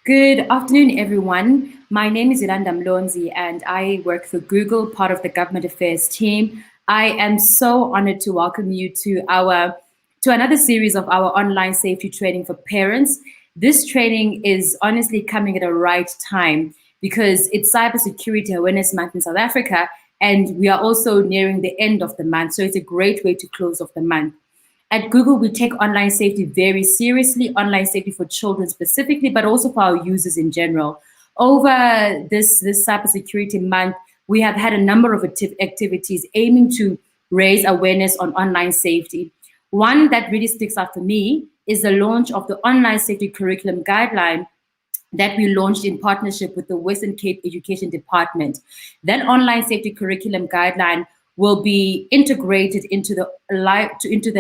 Good afternoon, everyone. My name is Yolanda Mlonzi, and I work for Google, part of the government affairs team. I am so honored to welcome you to another series of our online safety training for parents. This training is honestly coming at a right time because it's Cybersecurity Awareness Month in South Africa, and we are also nearing the end of the month. So it's a great way to close off the month. At Google, we take online safety very seriously, online safety for children specifically, but also for our users in general. Over this cybersecurity month, we have had a number of activities aiming to raise awareness on online safety. One that really sticks out for me is the launch of the online safety curriculum guideline that we launched in partnership with the Western Cape Education Department. That online safety curriculum guideline will be integrated into the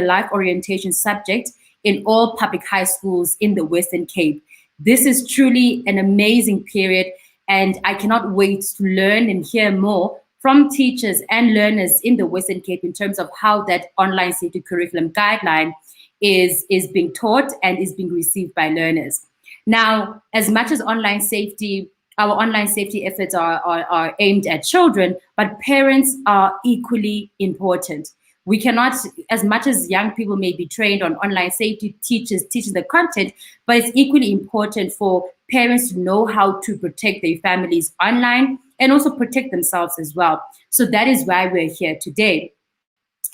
life orientation subject in all public high schools in the Western Cape. This is truly an amazing period, and I cannot wait to learn and hear more from teachers and learners in the Western Cape in terms of how that online safety curriculum guideline is being taught and is being received by learners. Now, as much as our online safety efforts are aimed at children, but parents are equally important. We cannot, as much as young people may be trained on online safety, teachers teaching the content, but it's equally important for parents to know how to protect their families online and also protect themselves as well. So that is why we're here today.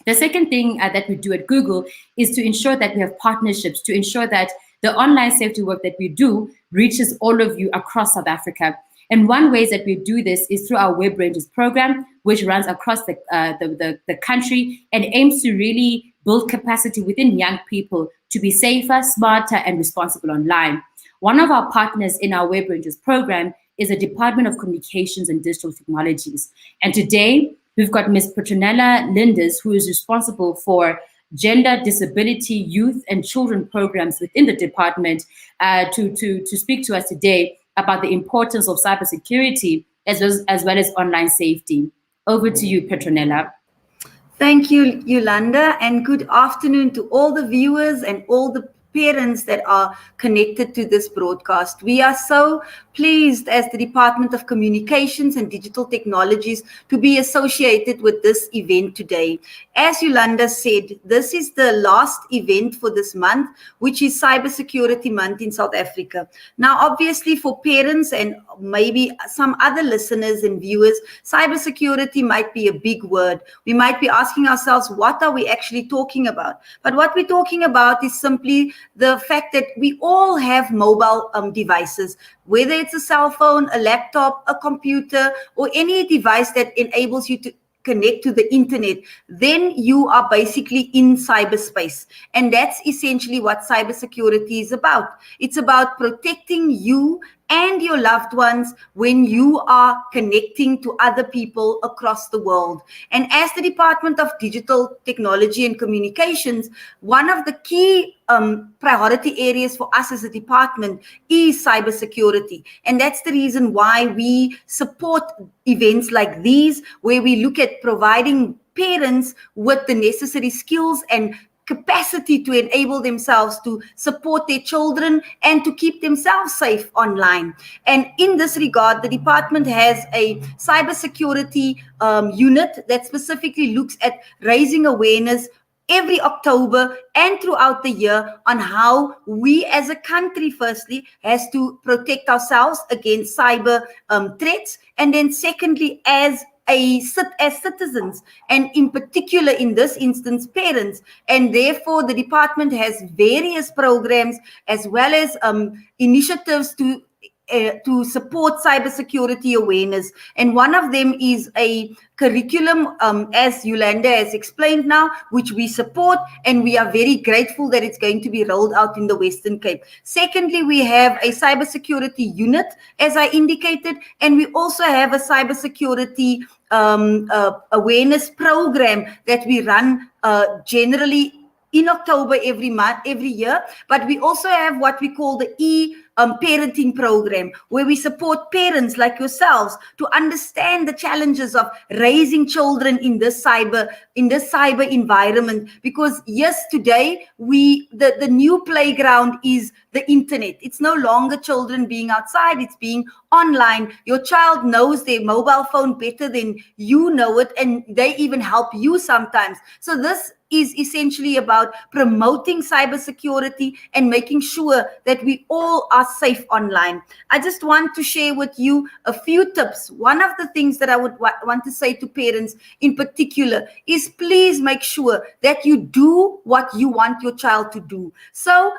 The second thing that we do at Google is to ensure that we have partnerships, to ensure that the online safety work that we do reaches all of you across South Africa. And one way that we do this is through our Web Rangers program, which runs across the country and aims to really build capacity within young people to be safer, smarter, and responsible online. One of our partners in our Web Rangers program is the Department of Communications and Digital Technologies. And today, we've got Ms. Petronella Linders, who is responsible for gender, disability, youth, and children programs within the department to speak to us today about the importance of cybersecurity as well as online safety. Over to you, Petronella. Thank you, Yolanda, and good afternoon to all the viewers and all the parents that are connected to this broadcast. We are so pleased as the Department of Communications and Digital Technologies to be associated with this event today. As Yolanda said, this is the last event for this month, which is Cybersecurity Month in South Africa. Now, obviously for parents and maybe some other listeners and viewers, cybersecurity might be a big word. We might be asking ourselves, what are we actually talking about? But what we're talking about is simply the fact that we all have mobile devices, whether it's a cell phone, a laptop, a computer, or any device that enables you to connect to the internet, then you are basically in cyberspace. And that's essentially what cybersecurity is about. It's about protecting you and your loved ones when you are connecting to other people across the world. And as the Department of Digital Technology and Communications, one of the key priority areas for us as a department is cybersecurity. And that's the reason why we support events like these, where we look at providing parents with the necessary skills and capacity to enable themselves to support their children and to keep themselves safe online. And in this regard, the department has a cybersecurity unit that specifically looks at raising awareness every October and throughout the year on how we as a country firstly has to protect ourselves against cyber threats, and then secondly as citizens, and in particular in this instance parents. And therefore the department has various programs as well as initiatives to support cybersecurity awareness. And one of them is a curriculum, as Yolanda has explained now, which we support, and we are very grateful that it's going to be rolled out in the Western Cape. Secondly, we have a cybersecurity unit, as I indicated, and we also have a cybersecurity awareness program that we run generally in October every month, every year. But we also have what we call the parenting program, where we support parents like yourselves to understand the challenges of raising children in this cyber environment. Because yes, today the new playground is the internet. It's no longer children being outside, it's being online. Your child knows their mobile phone better than you know it, and they even help you sometimes. So this is essentially about promoting cybersecurity and making sure that we all are safe online. I just want to share with you a few tips. One of the things that I would want to say to parents in particular is, please make sure that you do what you want your child to do. So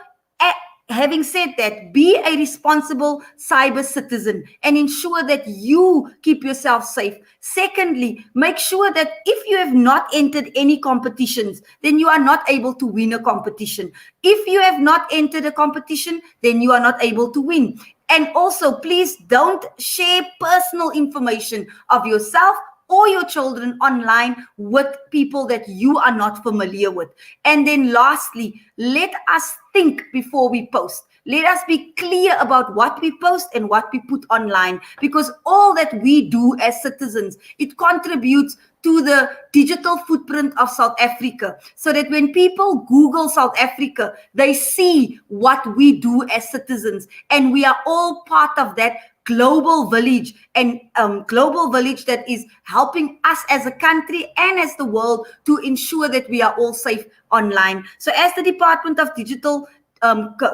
having said that, be a responsible cyber citizen and ensure that you keep yourself safe. Secondly, make sure that if you have not entered any competitions, then you are not able to win a competition. If you have not entered a competition, then you are not able to win. And also, please don't share personal information of yourself or your children online with people that you are not familiar with. And then lastly, let us think before we post. Let us be clear about what we post and what we put online, because all that we do as citizens, it contributes to the digital footprint of South Africa, so that when people Google South Africa, they see what we do as citizens, and we are all part of that global village, and global village that is helping us as a country and as the world to ensure that we are all safe online. So as the Department of Digital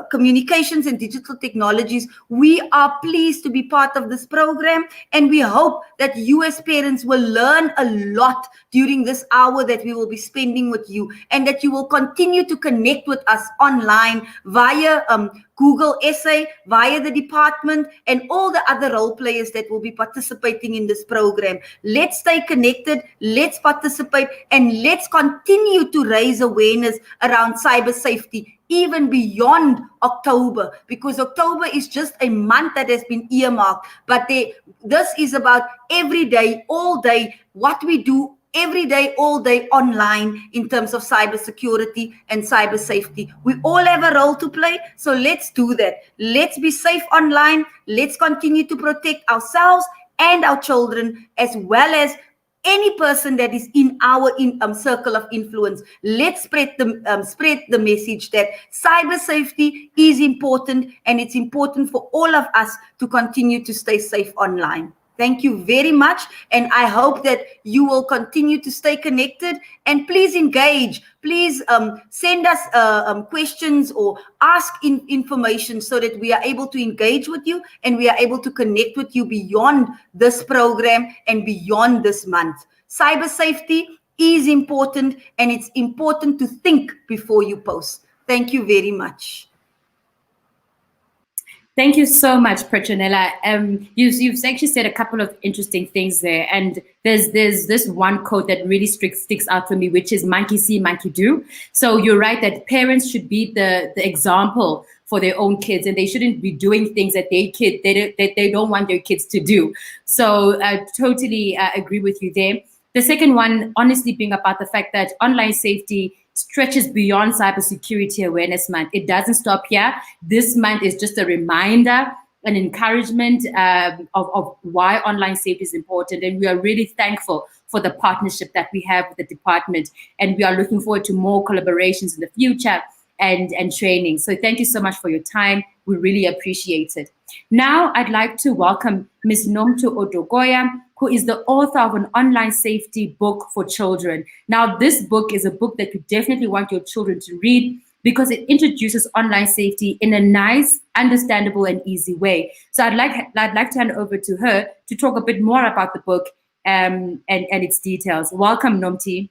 Communications and Digital Technologies, we are pleased to be part of this program, and we hope that you as parents will learn a lot during this hour that we will be spending with you, and that you will continue to connect with us online via Google Essay, via the department, and all the other role players that will be participating in this program. Let's stay connected, let's participate, and let's continue to raise awareness around cyber safety, even beyond October, because October is just a month that has been earmarked. But this is about every day, all day, what we do every day, all day online in terms of cybersecurity and cyber safety. We all have a role to play, so let's do that. Let's be safe online. Let's continue to protect ourselves and our children, as well as any person that is in our circle of influence. Let's spread the message that cyber safety is important, and it's important for all of us to continue to stay safe online. Thank you very much, and I hope that you will continue to stay connected, and please engage. Please send us questions or ask information, so that we are able to engage with you and we are able to connect with you beyond this program and beyond this month. Cyber safety is important, and it's important to think before you post. Thank you very much. Thank you so much, Petronella. You've actually said a couple of interesting things there, and there's this one quote that really sticks out for me, which is "monkey see, monkey do." So you're right that parents should be the example for their own kids, and they shouldn't be doing things that they don't want their kids to do. So I totally agree with you there. The second one, honestly, being about the fact that online safety stretches beyond Cybersecurity Awareness Month. It doesn't stop here. This month is just a reminder, an encouragement of why online safety is important. And we are really thankful for the partnership that we have with the department. And we are looking forward to more collaborations in the future and training. So thank you so much for your time. We really appreciate it. Now, I'd like to welcome Ms. Nomto Odogoya, who is the author of an online safety book for children. Now, this book is a book that you definitely want your children to read, because it introduces online safety in a nice, understandable, and easy way. So I'd like to hand over to her to talk a bit more about the book and its details. Welcome, Nomti.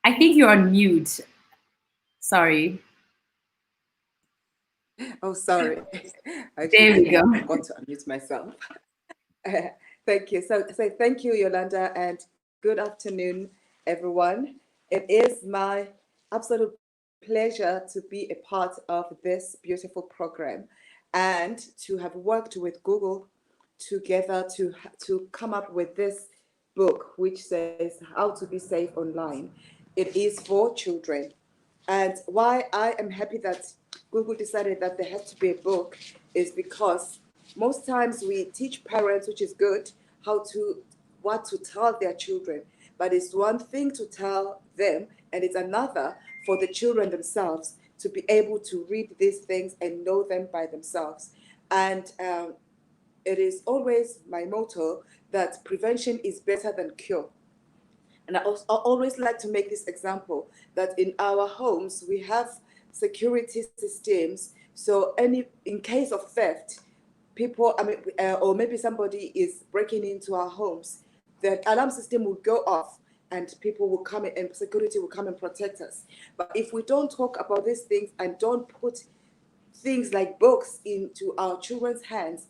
I think you're on mute. Sorry. Oh, sorry. There we go. I forgot to unmute myself. Thank you. So thank you, Yolanda, and good afternoon, everyone. It is my absolute pleasure to be a part of this beautiful program and to have worked with Google together to come up with this book, which says How to Be Safe Online. It is for children. And why I am happy that Google decided that there has to be a book is because most times we teach parents, which is good, what to tell their children. But it's one thing to tell them, and it's another for the children themselves to be able to read these things and know them by themselves. And it is always my motto that prevention is better than cure. And I always like to make this example that in our homes, we have security systems. So in case of theft, or maybe somebody is breaking into our homes, the alarm system will go off and people will come in and security will come and protect us. But if we don't talk about these things and don't put things like books into our children's hands,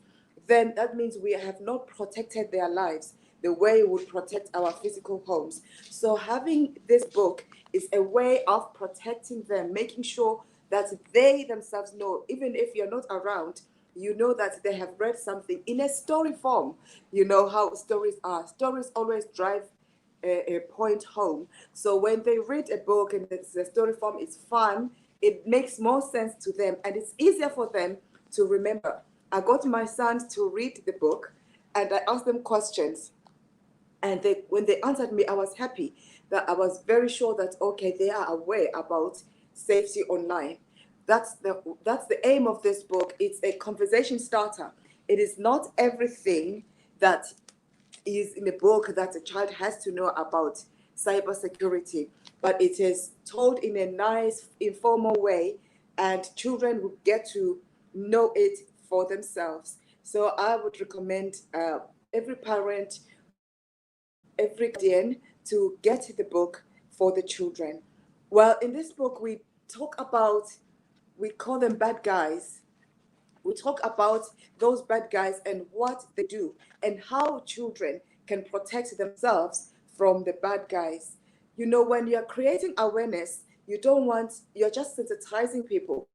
then that means we have not protected their lives the way we would protect our physical homes. So having this book is a way of protecting them, making sure that they themselves know, even if you're not around, you know that they have read something in a story form. You know how stories are. Stories always drive a point home. So when they read a book and the story form is fun, it makes more sense to them and it's easier for them to remember. I got my sons to read the book and I asked them questions. And when they answered me, I was happy that I was very sure that, okay, they are aware about safety online. That's the aim of this book. It's a conversation starter. It is not everything that is in a book that a child has to know about cybersecurity, but it is told in a nice, informal way, and children will get to know it for themselves. So I would recommend every parent, every guardian to get the book for the children. Well, in this book, we call them bad guys. We talk about those bad guys and what they do and how children can protect themselves from the bad guys. You know, when you're creating awareness, you're just sensitizing people.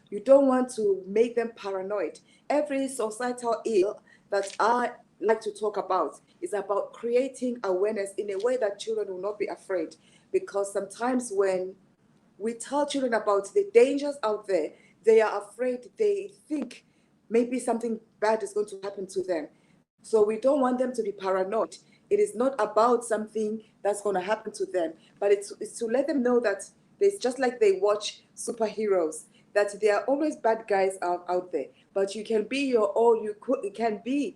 You don't want to make them paranoid. Every societal ill that I like to talk about is about creating awareness in a way that children will not be afraid. Because sometimes when we tell children about the dangers out there, they are afraid, they think maybe something bad is going to happen to them. So we don't want them to be paranoid. It is not about something that's going to happen to them, but it's to let them know that there's just like they watch superheroes, that there are always bad guys out there, but you can be your own, you can be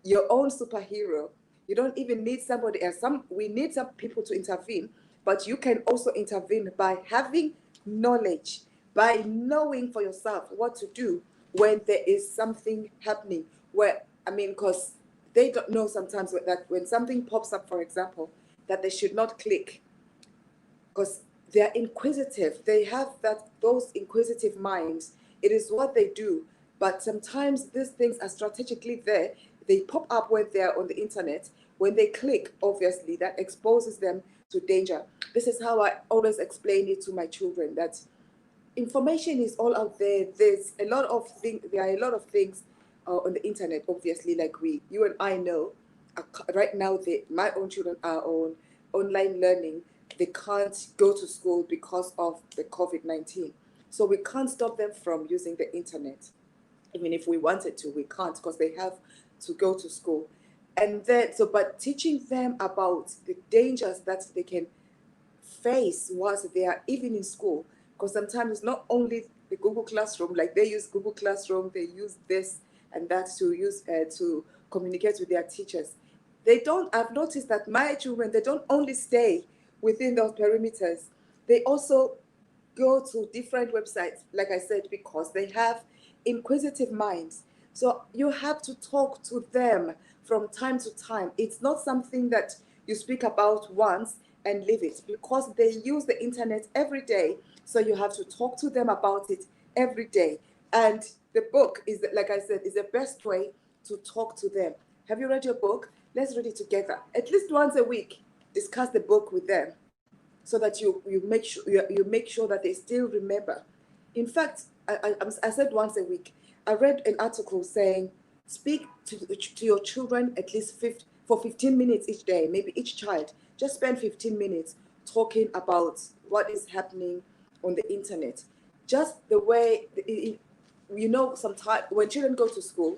your own superhero. You don't even need somebody else. We need some people to intervene, but you can also intervene by having knowledge, by knowing for yourself what to do when there is something happening. Because they don't know sometimes that when something pops up, for example, that they should not click because they're inquisitive. They have those inquisitive minds. It is what they do. But sometimes these things are strategically there. They pop up when they're on the internet. When they click, obviously, that exposes them to danger. This is how I always explain it to my children, that information is all out there. There's a lot of things. There are a lot of things on the internet, obviously, like you and I know. Right now, my own children are on online learning. They can't go to school because of the COVID-19. So we can't stop them from using the internet. Even if we wanted to, we can't because they have to go to school. But teaching them about the dangers that they can face whilst they are even in school, because sometimes it's not only the Google Classroom, like they use Google Classroom, they use this and that to communicate with their teachers. I've noticed that my children, they don't only stay within those perimeters, they also go to different websites, like I said, because they have inquisitive minds. So you have to talk to them from time to time. It's not something that you speak about once and leave it, because they use the internet every day. So you have to talk to them about it every day. And the book is, like I said, is the best way to talk to them. Have you read your book? Let's read it together. At least once a week, discuss the book with them, so that you make sure that they still remember. In fact, I said once a week. I read an article saying Speak to your children at least for 15 minutes each day, maybe each child. Just spend 15 minutes talking about what is happening on the internet. Just the way, sometimes when children go to school,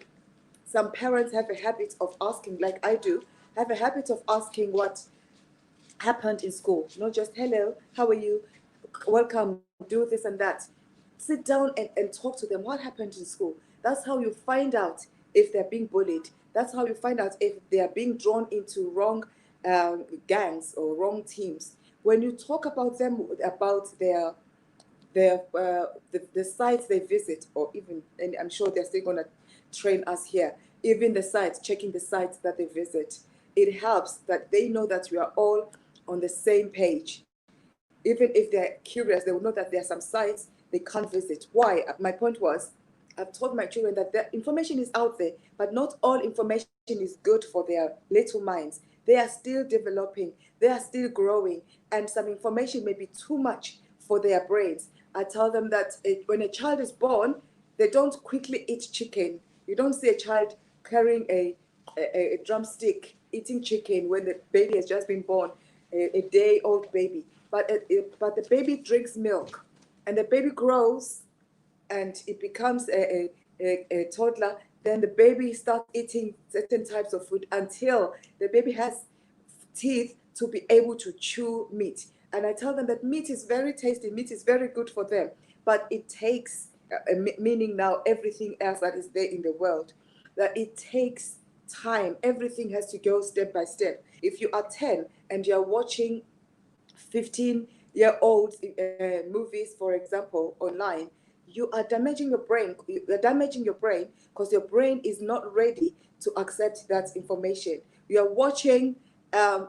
some parents have a habit of asking, like I do, have a habit of asking what happened in school. Not just, hello, how are you? Welcome, do this and that. Sit down and talk to them. What happened in school? That's how you find out if they're being bullied. That's how you find out if they are being drawn into wrong gangs or wrong teams. When you talk about them, about the sites they visit, or even, and I'm sure they're still going to train us here, even the sites, checking the sites that they visit, it helps that they know that we are all on the same page. Even if they're curious, they will know that there are some sites they can't visit. Why? My point was, I've told my children that the information is out there, but not all information is good for their little minds. They are still developing, they are still growing, and some information may be too much for their brains. I tell them that when a child is born, they don't quickly eat chicken. You don't see a child carrying a drumstick eating chicken when the baby has just been born, a day-old baby. But the baby drinks milk, and the baby grows, and it becomes a toddler. Then the baby starts eating certain types of food until the baby has teeth to be able to chew meat. And I tell them that meat is very tasty, meat is very good for them, but it takes, meaning now everything else that is there in the world, that it takes time. Everything has to go step by step. If you are 10 and you're watching 15-year-old movies, for example, online, you are damaging your brain. You're damaging your brain because your brain is not ready to accept that information. You are watching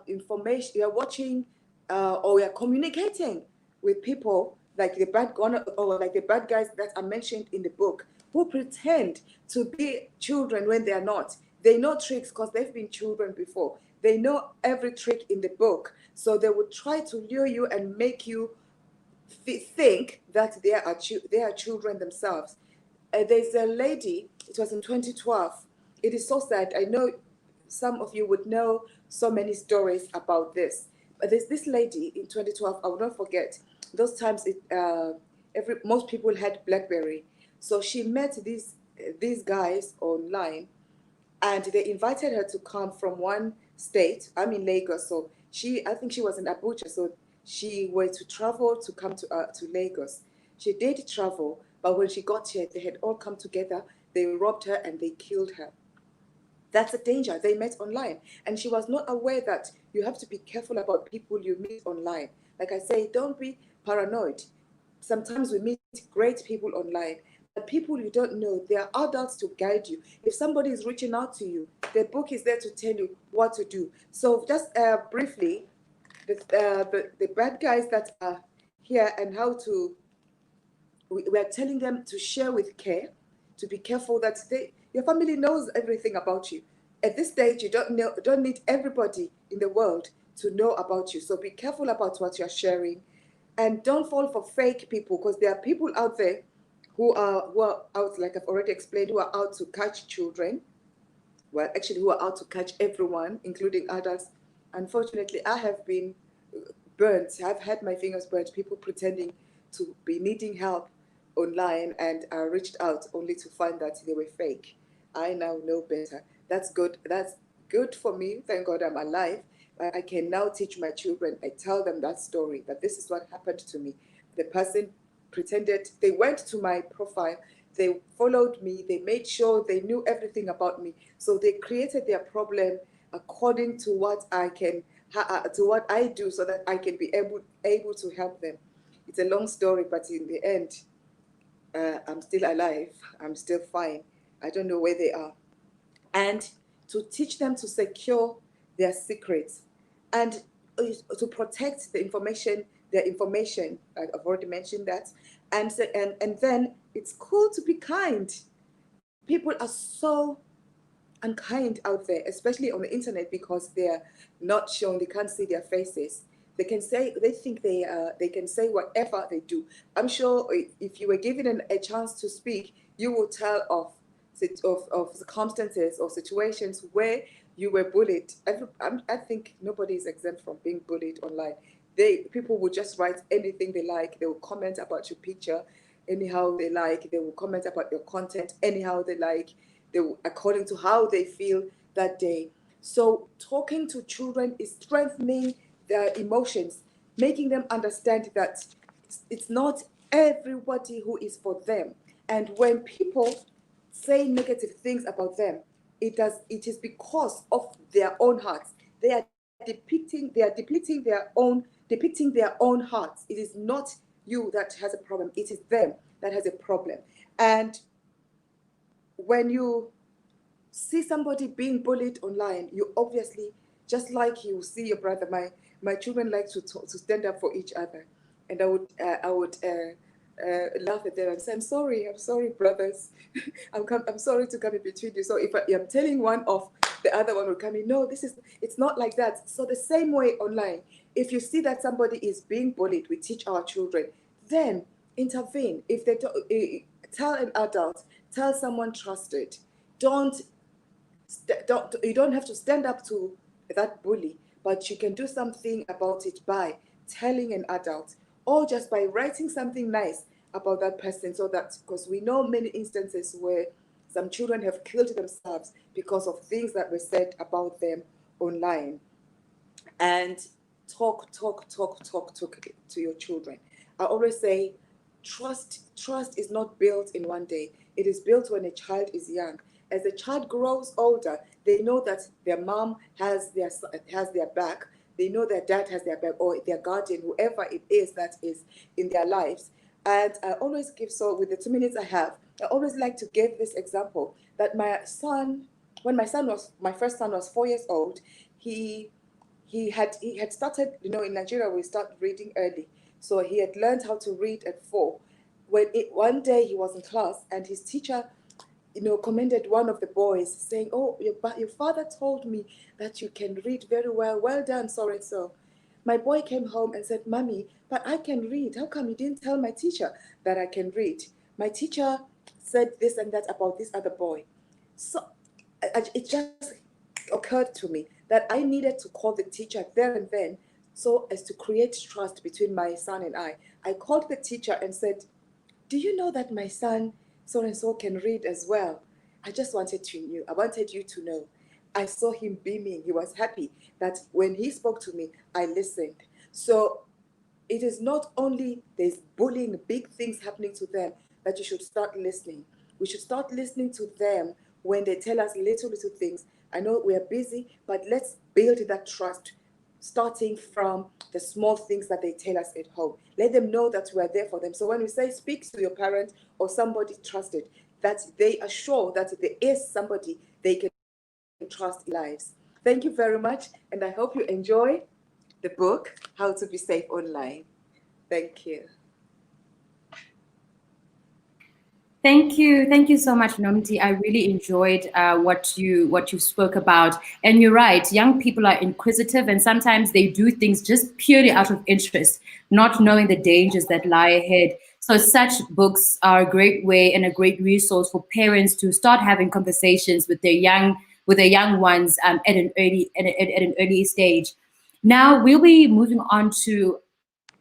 information. You are watching, or you are communicating with people like the bad guys that are mentioned in the book, who pretend to be children when they are not. They know tricks because they've been children before. They know every trick in the book. So they would try to lure you and make you think that they are children themselves. There's a lady, it was in 2012. It is so sad. I know some of you would know so many stories about this. But there's this lady in 2012, I will not forget. Those times, most people had BlackBerry. So she met these guys online, and they invited her to come from one state. I'm in Lagos, so I think she was in Abuja, so she was to travel to come to Lagos. She did travel, but when she got here, they had all come together. They robbed her and they killed her. That's a danger. They met online, and she was not aware that you have to be careful about people you meet online. Like I say, don't be paranoid. Sometimes we meet great people online, but people you don't know, they are adults to guide you. If somebody is reaching out to you, the book is there to tell you what to do. So just briefly, the bad guys that are here and how to, we are telling them to share with care, to be careful that your family knows everything about you. At this stage, you don't need everybody in the world to know about you. So be careful about what you're sharing, and don't fall for fake people, because there are people out there who are out, like I've already explained, who are out to catch children. Well, actually, who are out to catch everyone, including adults. Unfortunately, I have been burnt. I've had my fingers burnt. People pretending to be needing help online, and I reached out only to find that they were fake. I now know better. That's good. That's good for me. Thank God I'm alive. I can now teach my children. I tell them that story, that this is what happened to me. The person pretended, they went to my profile, they followed me, they made sure they knew everything about me. So they created their problem according to what I can, to what I do, so that I can be able to help them. It's a long story, but in the end, I'm still alive. I'm still fine. I don't know where they are. And to teach them to secure their secrets, and to protect their information. I've already mentioned that. And then it's cool to be kind. People are so unkind out there, especially on the internet, because they're not shown, they can't see their faces. They think they can say whatever they do. I'm sure if you were given a chance to speak, you will tell of of circumstances or situations where you were bullied. I think nobody is exempt from being bullied online. People will just write anything they like. They will comment about your picture anyhow they like. They will comment about your content anyhow they like. They will, according to how they feel that day. So talking to children is strengthening their emotions, making them understand that it's not everybody who is for them. And when people say negative things about them, it is because of their own hearts. They are depicting their own hearts. It is not you that has a problem, it is them that has a problem. And when you see somebody being bullied online, you obviously, just like you see your brother, my children like to stand up for each other, and I would laugh at them and say, I'm sorry, brothers. I'm sorry to come in between you. So if I'm telling one off, the other one will come in. No, it's not like that. So the same way online, if you see that somebody is being bullied, we teach our children, then intervene. If they tell an adult, tell someone trusted. You don't have to stand up to that bully, but you can do something about it by telling an adult, or just by writing something nice about that person, so that, because we know many instances where some children have killed themselves because of things that were said about them online. And talk to your children. I always say, trust is not built in one day. It is built when a child is young. As the child grows older, they know that their mom has their back. They know their dad has their back, or their guardian, whoever it is that is in their lives. And I always give, so with the 2 minutes I have, I always like to give this example, that when my first son was 4 years old, he had started, in Nigeria we start reading early. So he had learned how to read at 4. One day he was in class, and his teacher, commended one of the boys, saying, "Oh, your father told me that you can read very well. Well done, so and so." My boy came home and said, "Mommy, but I can read. How come you didn't tell my teacher that I can read? My teacher said this and that about this other boy." So it just occurred to me that I needed to call the teacher there and then, so as to create trust between my son and I. I called the teacher and said, "Do you know that my son so and so can read as well? I just wanted you to know." I saw him beaming. He was happy that when he spoke to me, I listened. So it is not only there's bullying, big things happening to them, that you should start listening. We should start listening to them when they tell us little things. I know we are busy, but let's build that trust, starting from the small things that they tell us at home. Let them know that we are there for them. So when we say speak to your parent or somebody trusted, that they are sure that there is somebody they can trust in lives. Thank you very much, and I hope you enjoy the book, How to Be Safe Online. Thank you. Thank you so much, Nomti. I really enjoyed what you spoke about. And you're right, young people are inquisitive, and sometimes they do things just purely out of interest, not knowing the dangers that lie ahead. So such books are a great way and a great resource for parents to start having conversations with their young ones at an early stage. Now we'll be moving on to,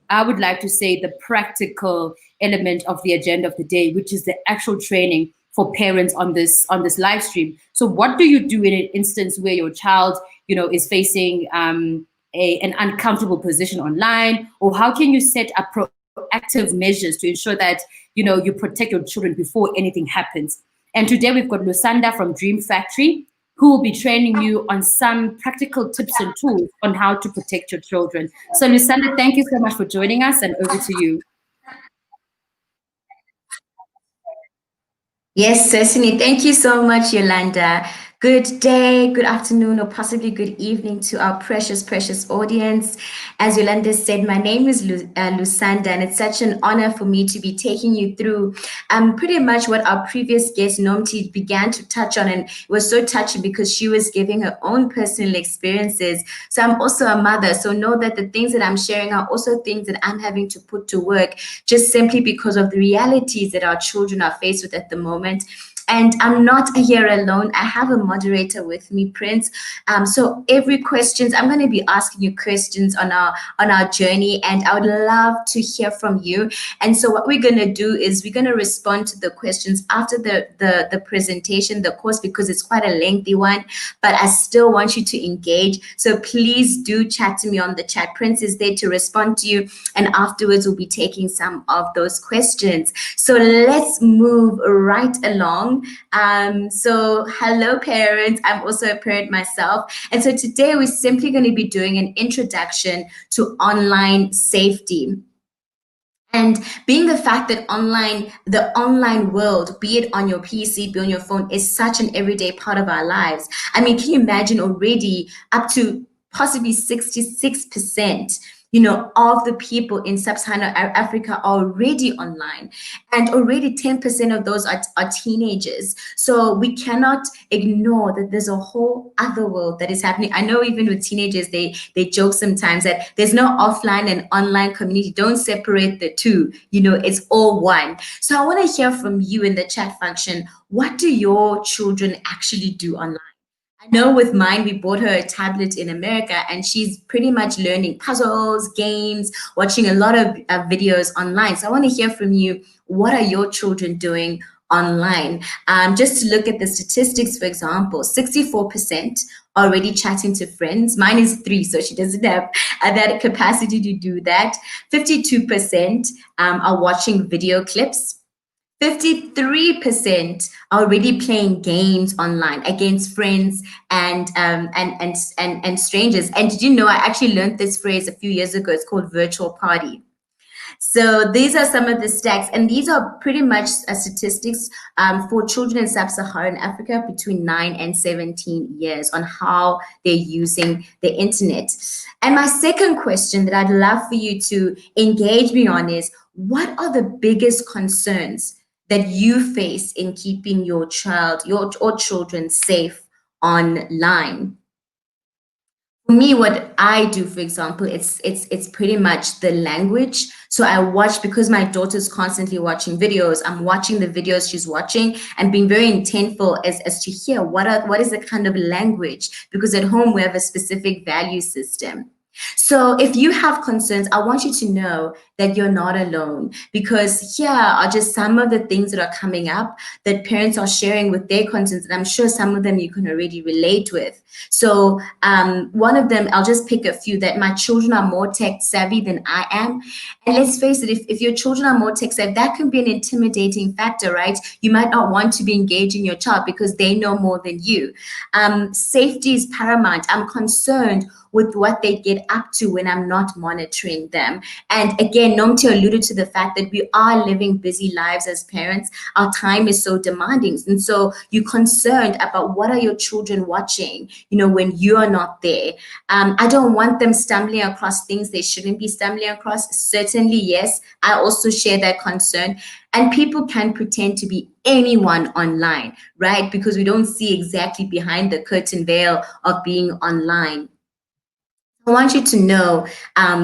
I would like to say, the practical element of the agenda of the day, which is the actual training for parents on this live stream. So what do you do in an instance where your child, is facing an uncomfortable position online, or how can you set up proactive measures to ensure that, you protect your children before anything happens? And today we've got Lusanda from Dream Factory, who will be training you on some practical tips and tools on how to protect your children. So Lusanda, thank you so much for joining us, and over to you. Yes, certainly. Thank you so much, Yolanda. Good day, good afternoon, or possibly good evening to our precious audience. As Yolanda said, my name is Lusanda, and it's such an honor for me to be taking you through pretty much what our previous guest, Nomti, began to touch on. And it was so touching because she was giving her own personal experiences. So I'm also a mother. So know that the things that I'm sharing are also things that I'm having to put to work, just simply because of the realities that our children are faced with at the moment. And I'm not here alone. I have a moderator with me, Prince. So every questions, I'm going to be asking you questions on our journey, and I would love to hear from you. And so what we're going to do is we're going to respond to the questions after the presentation, the course, because it's quite a lengthy one, but I still want you to engage. So please do chat to me on the chat. Prince is there to respond to you, and afterwards we'll be taking some of those questions. So let's move right along. So hello parents, I'm also a parent myself. And so today we're simply going to be doing an introduction to online safety. And being the fact that the online world, be it on your PC, be on your phone, is such an everyday part of our lives. I mean, can you imagine already up to possibly 66%, of the people in sub-Saharan Africa are already online, and already 10% of those are teenagers. So we cannot ignore that there's a whole other world that is happening. I know even with teenagers, they joke sometimes that there's no offline and online community. Don't separate the two. It's all one. So I want to hear from you in the chat function. What do your children actually do online? I know with mine, we bought her a tablet in America, and she's pretty much learning puzzles, games, watching a lot of videos online. So I want to hear from you. What are your children doing online? Just to look at the statistics, for example, 64% already chatting to friends. Mine is 3, so she doesn't have that capacity to do that. 52% are watching video clips. 53% are already playing games online against friends and strangers. And did you know, I actually learned this phrase a few years ago. It's called virtual party. So these are some of the stats, and these are pretty much statistics for children in sub-Saharan Africa between 9 and 17 years on how they're using the internet. And my second question that I'd love for you to engage me on is, what are the biggest concerns that you face in keeping your children safe online? For me, what I do, for example, it's pretty much the language. So I watch, because my daughter's constantly watching videos, I'm watching the videos she's watching and being very intentful as to hear what is the kind of language, because at home we have a specific value system. So if you have concerns, I want you to know that you're not alone, because here are just some of the things that are coming up that parents are sharing with their concerns, and I'm sure some of them you can already relate with. So one of them, I'll just pick a few, that my children are more tech savvy than I am. And let's face it, if your children are more tech savvy, that can be an intimidating factor, right? You might not want to be engaging your child because they know more than you. Safety is paramount. I'm concerned with what they get up to when I'm not monitoring them. And again, Nomti alluded to the fact that we are living busy lives as parents. Our time is so demanding. And so you're concerned about what are your children watching, when you are not there. I don't want them stumbling across things they shouldn't be stumbling across. Certainly, yes, I also share that concern. And people can pretend to be anyone online, right? Because we don't see exactly behind the curtain veil of being online. I want you to know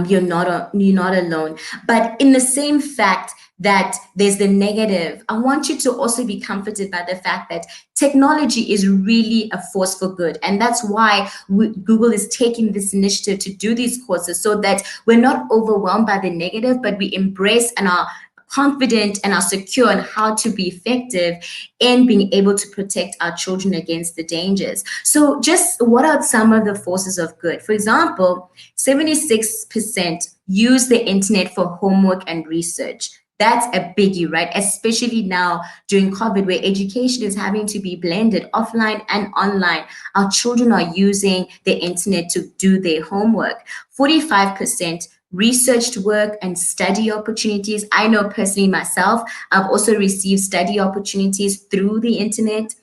you're not alone. But in the same fact that there's the negative, I want you to also be comforted by the fact that technology is really a force for good. And that's why Google is taking this initiative to do these courses, so that we're not overwhelmed by the negative, but we embrace and are confident and are secure on how to be effective in being able to protect our children against the dangers. So just what are some of the forces of good? For example, 76% use the internet for homework and research. That's a biggie, right? Especially now during COVID, where education is having to be blended offline and online. Our children are using the internet to do their homework. 45% researched work and study opportunities. I know personally myself, I've also received study opportunities through the internet.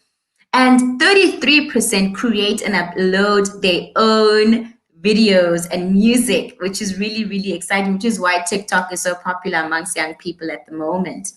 And 33% create and upload their own videos and music, which is really, really exciting, which is why TikTok is so popular amongst young people at the moment.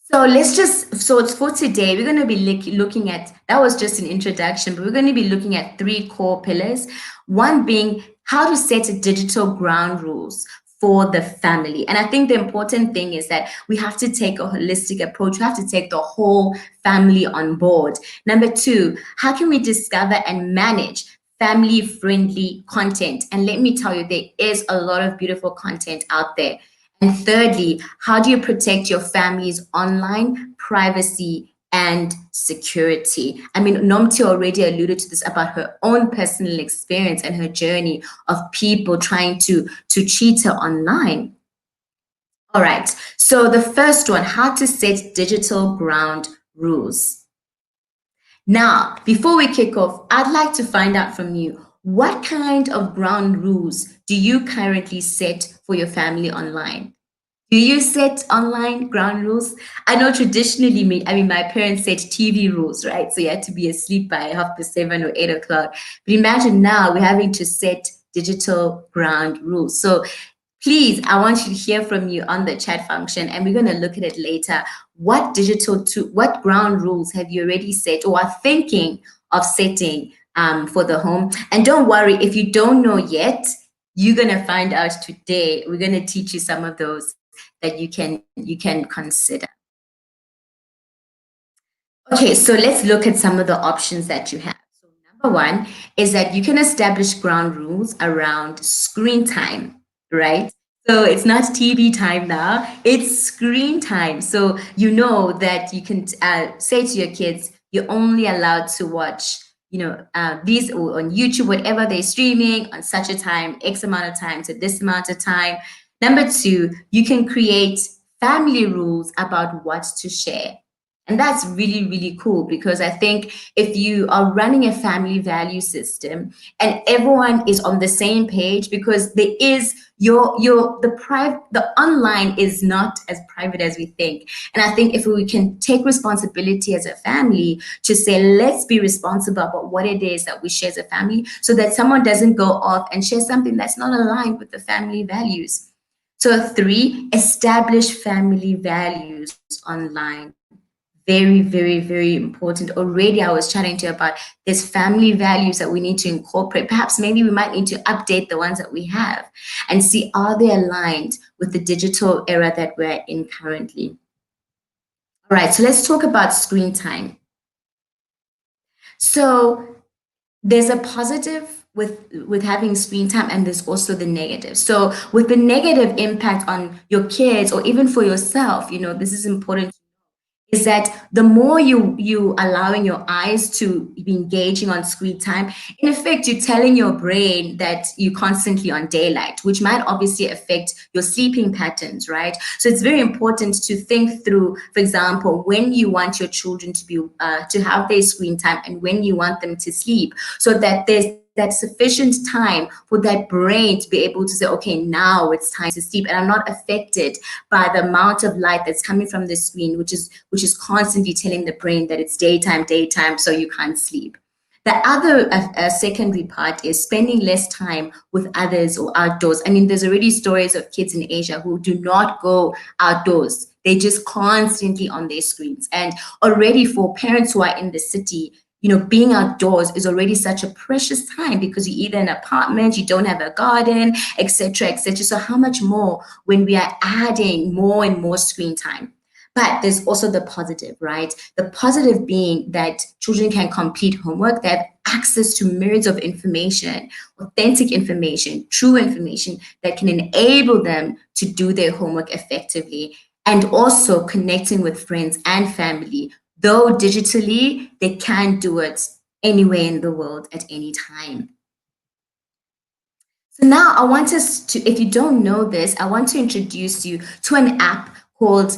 So it's for today, we're going to be looking at, that was just an introduction, but we're going to be looking at 3 core pillars. One being how to set digital ground rules for the family. And I think the important thing is that we have to take a holistic approach. We have to take the whole family on board. Number two, how can we discover and manage family-friendly content? And let me tell you, there is a lot of beautiful content out there. And thirdly, how do you protect your family's online privacy and security? I mean, Nomti already alluded to this about her own personal experience and her journey of people trying to cheat her online. All right, so the first one, how to set digital ground rules. Now, before we kick off, I'd like to find out from you, what kind of ground rules do you currently set for your family online? Do you set online ground rules? I know traditionally, my parents set TV rules, right? So you had to be asleep by 7:30 or 8 o'clock. But imagine now we're having to set digital ground rules. So please, I want you to hear from you on the chat function, and we're going to look at it later. What ground rules have you already set or are thinking of setting for the home? And don't worry, if you don't know yet, you're going to find out today. We're going to teach you some of those that you can consider. Okay, so let's look at some of the options that you have. So number one is that you can establish ground rules around screen time, right? So it's not TV time now, it's screen time. So you know that you can say to your kids, you're only allowed to watch these on YouTube, whatever they're streaming on such a time, X amount of time to this amount of time. Number two, you can create family rules about what to share. And that's really, really cool, because I think if you are running a family value system and everyone is on the same page, because there is the online is not as private as we think. And I think if we can take responsibility as a family to say, let's be responsible about what it is that we share as a family, so that someone doesn't go off and share something that's not aligned with the family values. So three, establish family values online. Very, very, very important. Already I was chatting to you about these family values that we need to incorporate. Perhaps maybe we might need to update the ones that we have and see, are they aligned with the digital era that we're in currently? All right, so let's talk about screen time. So there's a positive with having screen time, and there's also the negative. So with the negative impact on your kids or even for yourself, this is important, is that the more you allowing your eyes to be engaging on screen time, in effect, you're telling your brain that you're constantly on daylight, which might obviously affect your sleeping patterns, right? So it's very important to think through, for example, when you want your children to be to have their screen time and when you want them to sleep, so that there's that sufficient time for that brain to be able to say, okay, now it's time to sleep, and I'm not affected by the amount of light that's coming from the screen, which is constantly telling the brain that it's daytime, so you can't sleep. The other secondary part is spending less time with others or outdoors. I mean, there's already stories of kids in Asia who do not go outdoors. They're just constantly on their screens. And already for parents who are in the city, being outdoors is already such a precious time, because you're either in an apartment, you don't have a garden, etc., etc. So how much more when we are adding more and more screen time? But there's also the positive, right? The positive being that children can complete homework, they have access to myriads of information, authentic information, true information that can enable them to do their homework effectively, and also connecting with friends and family. Though digitally, they can do it anywhere in the world at any time. So now I want us to, if you don't know this, I want to introduce you to an app called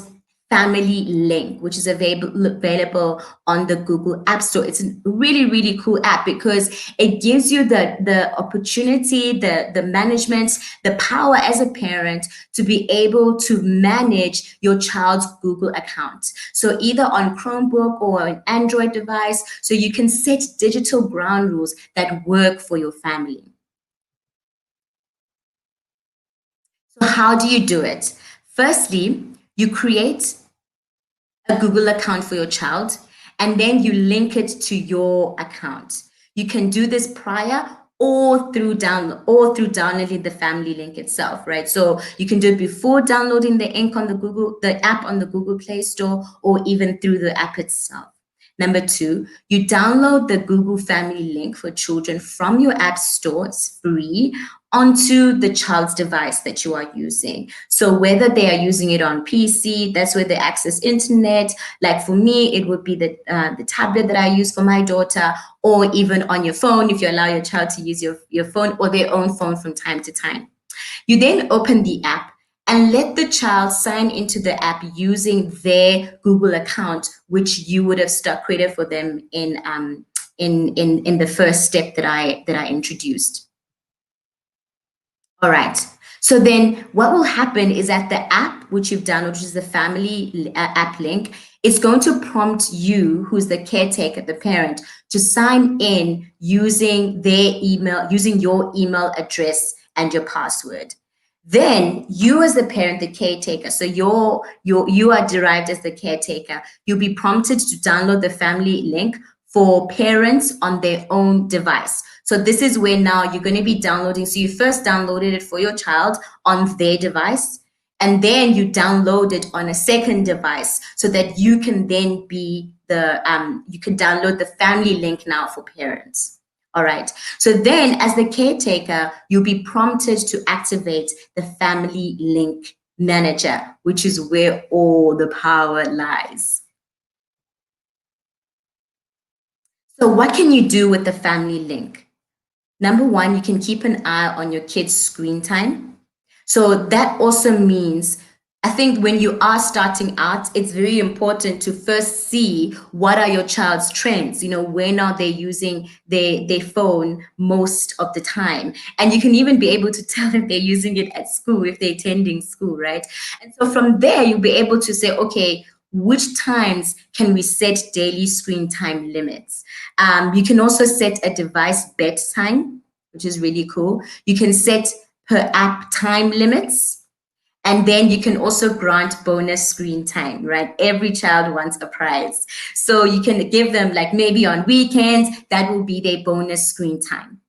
Family Link, which is available on the Google App Store. It's a really, really cool app because it gives you the opportunity, the management, the power as a parent to be able to manage your child's Google account. So either on Chromebook or an Android device, so you can set digital ground rules that work for your family. So how do you do it? Firstly, you create a Google account for your child, and then you link it to your account. You can do this prior, or through downloading the family link itself, right? So you can do it before downloading the app on the Google Play Store, or even through the app itself. Number 2, you download the Google Family Link for children from your app store, it's free, onto the child's device that you are using. So whether they are using it on PC, that's where they access internet. Like for me, it would be the tablet that I use for my daughter, or even on your phone, if you allow your child to use your phone or their own phone from time to time. You then open the app and let the child sign into the app using their Google account, which you would have created for them in the first step that I introduced. All right. So then what will happen is that the app which you've downloaded, which is the family app link, it's going to prompt you, who's the caretaker, the parent, to sign in using their email, using your email address and your password. Then you as the parent, the caretaker, so you are derived as the caretaker, you'll be prompted to download the family link for parents on their own device. So this is where now you're going to be downloading. So you first downloaded it for your child on their device, and then you download it on a second device so that you can then be you can download the family link now for parents. All right. So then as the caretaker, you'll be prompted to activate the family link manager, which is where all the power lies. So what can you do with the family link? Number 1, you can keep an eye on your kids' screen time. So that also means, I think when you are starting out, it's very important to first see what are your child's trends. When are they using their phone most of the time? And you can even be able to tell if they're using it at school, if they're attending school, right? And so from there, you'll be able to say, okay, which times can we set daily screen time limits? You can also set a device bedtime, which is really cool. You can set per app time limits. And then you can also grant bonus screen time, right? Every child wants a prize. So you can give them, like, maybe on weekends, that will be their bonus screen time.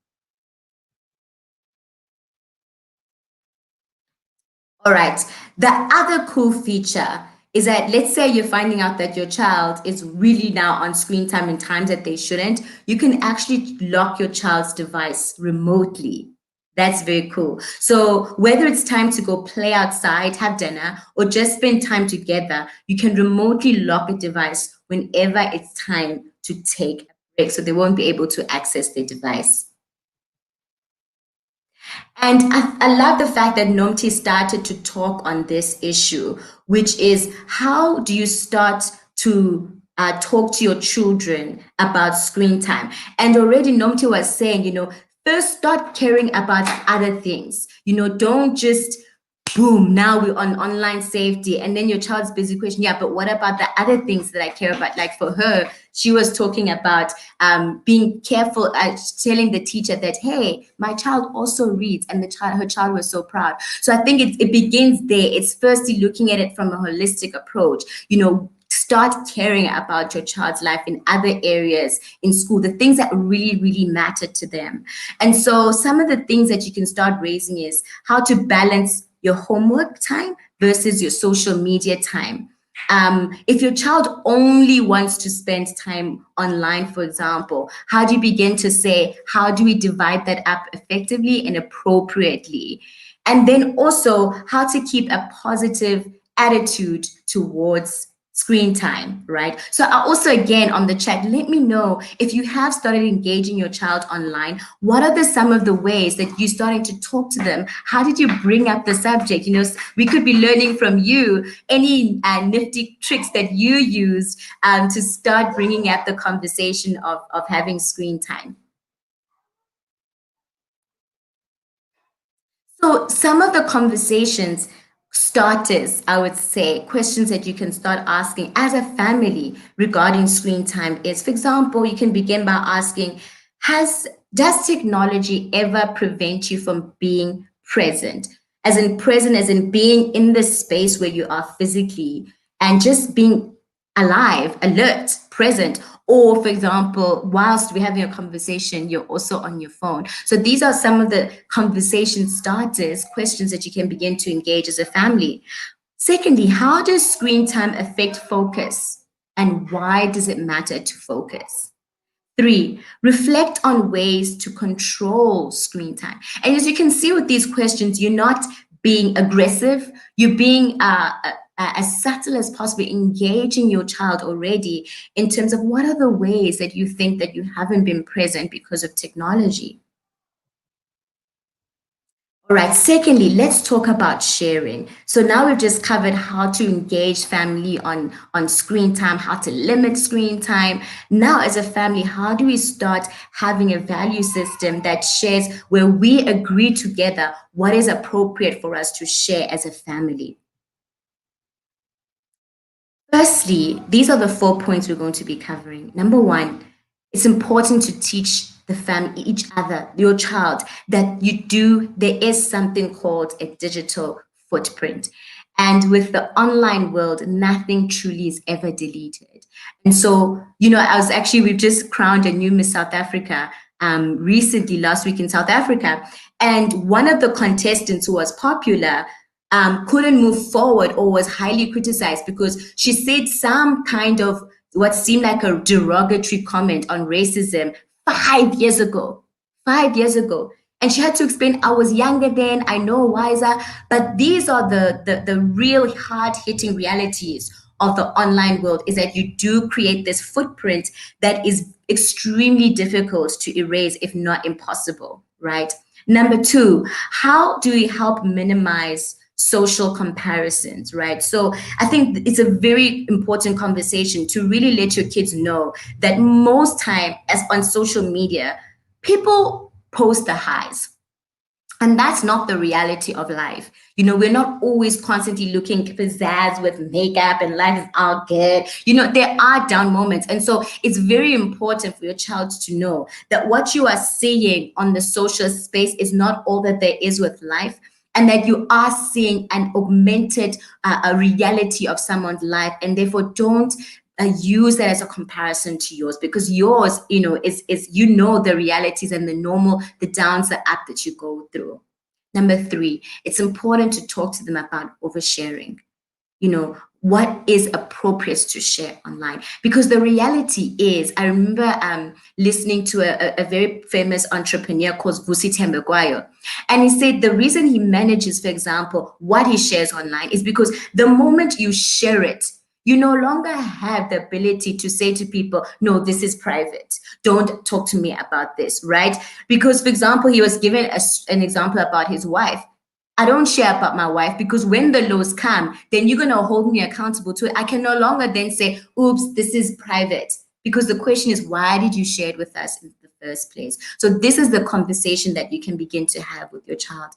All right. The other cool feature is that, let's say you're finding out that your child is really now on screen time in times that they shouldn't, you can actually lock your child's device remotely. That's very cool. So whether it's time to go play outside, have dinner, or just spend time together, you can remotely lock a device whenever it's time to take a break, so they won't be able to access their device. And I love the fact that Nomti started to talk on this issue, which is, how do you start to talk to your children about screen time? And already Nomti was saying, first start caring about other things. Don't just, boom, now we're on online safety, and then your child's busy question, yeah, but what about the other things that I care about? Like for her, she was talking about being careful, telling the teacher that, hey, my child also reads, and her child was so proud. So I think it begins there. It's firstly looking at it from a holistic approach. Start caring about your child's life in other areas in school, the things that really, really matter to them. And so some of the things that you can start raising is how to balance your homework time versus your social media time. If your child only wants to spend time online, for example, how do you begin to say, how do we divide that up effectively and appropriately? And then also how to keep a positive attitude towards screen time, right? So also, again, on the chat, let me know if you have started engaging your child online. What are some of the ways that you're starting to talk to them? How did you bring up the subject? We could be learning from you any nifty tricks that you use to start bringing up the conversation of having screen time. So some of the conversations starters, I would say, questions that you can start asking as a family regarding screen time is, for example, you can begin by asking, does technology ever prevent you from being present? As in being in the space where you are physically and just being alive, alert, present, or for example, whilst we're having a conversation, you're also on your phone. So these are some of the conversation starters, questions that you can begin to engage as a family. Secondly, how does screen time affect focus, and why does it matter to focus? 3, reflect on ways to control screen time. And as you can see with these questions, you're not being aggressive, you're being as subtle as possible, engaging your child already in terms of what are the ways that you think that you haven't been present because of technology. All right, secondly, let's talk about sharing. So now we've just covered how to engage family on screen time, how to limit screen time. Now, as a family, how do we start having a value system that shares, where we agree together what is appropriate for us to share as a family? Firstly, these are the 4 points we're going to be covering. Number 1, it's important to teach the family, each other, your child, that there is something called a digital footprint. And with the online world, nothing truly is ever deleted. And so, we've just crowned a new Miss South Africa recently, last week in South Africa. And one of the contestants who was popular couldn't move forward, or was highly criticized because she said some kind of what seemed like a derogatory comment on racism 5 years ago. 5 years ago. And she had to explain, I was younger then, I know wiser. But these are the real hard-hitting realities of the online world, is that you do create this footprint that is extremely difficult to erase, if not impossible, right? Number 2, how do we help minimize social comparisons, right? So I think it's a very important conversation to really let your kids know that most time, as on social media, people post the highs. And that's not the reality of life. We're not always constantly looking pizzazz with makeup and life is all good. There are down moments. And so it's very important for your child to know that what you are seeing on the social space is not all that there is with life, and that you are seeing an augmented a reality of someone's life, and therefore don't use that as a comparison to yours, because yours, is the realities and the downs, the up that you go through. Number 3, it's important to talk to them about oversharing. What is appropriate to share online? Because the reality is, I remember listening to a very famous entrepreneur called Vusi Thembekwayo, and he said the reason he manages, for example, what he shares online is because the moment you share it, you no longer have the ability to say to people, no, this is private. Don't talk to me about this, right? Because, for example, he was given an example about his wife. I don't share about my wife because when the laws come, then you're going to hold me accountable to it. I can no longer then say, oops, this is private. Because the question is, why did you share it with us in the first place? So this is the conversation that you can begin to have with your child.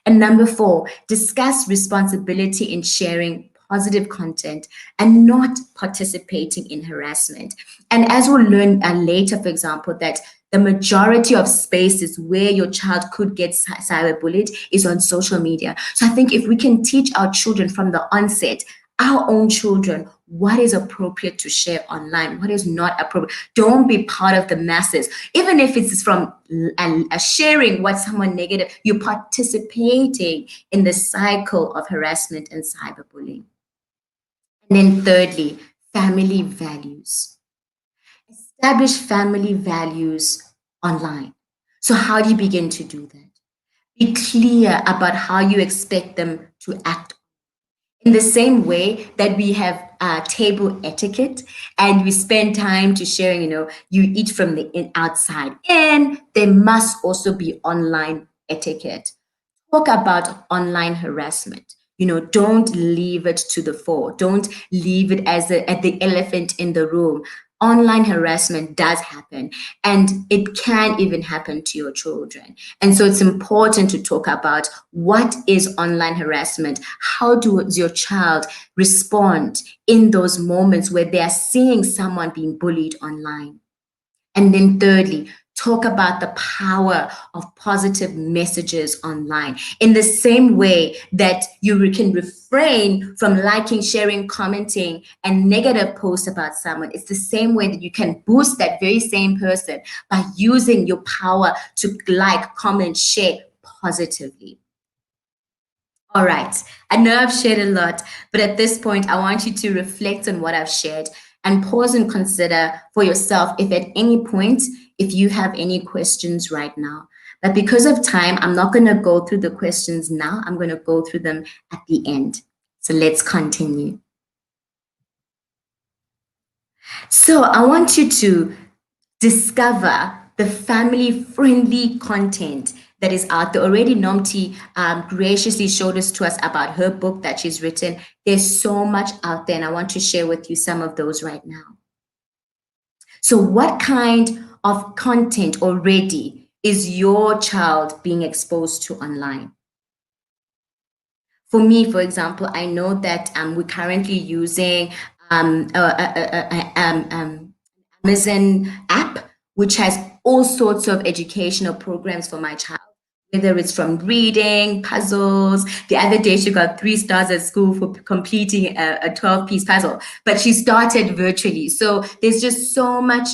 And number 4, discuss responsibility in sharing positive content and not participating in harassment. And as we'll learn later, for example, that the majority of spaces where your child could get cyberbullied is on social media. So I think if we can teach our children from the onset, our own children, what is appropriate to share online, what is not appropriate. Don't be part of the masses. Even if it's from sharing what someone negative, you're participating in the cycle of harassment and cyberbullying. And then thirdly, family values. Establish family values online. So how do you begin to do that? Be clear about how you expect them to act. In the same way that we have table etiquette and we spend time to sharing, you eat from the outside in, there must also be online etiquette. Talk about online harassment. Don't leave it to the fore. Don't leave it as the elephant in the room. Online harassment does happen, and it can even happen to your children. And so it's important to talk about what is online harassment. How does your child respond in those moments where they are seeing someone being bullied online? And then thirdly, talk about the power of positive messages online. In the same way that you can refrain from liking, sharing, commenting, and negative posts about someone, it's the same way that you can boost that very same person by using your power to like, comment, share positively. All right, I know I've shared a lot, but at this point, I want you to reflect on what I've shared and pause and consider for yourself if at any point, if you have any questions right now. But because of time, I'm not going to go through the questions now. I'm going to go through them at the end. So let's continue. So I want you to discover the family-friendly content that is out there. Already Nomti graciously showed us to us about her book that she's written. There's so much out there, and I want to share with you some of those right now. So what kind of content already is your child being exposed to online? For me, for example, I know that we're currently using Amazon app, which has all sorts of educational programs for my child, whether it's from reading, puzzles. The other day, she got 3 stars at school for completing a 12-piece puzzle, but she started virtually. So there's just so much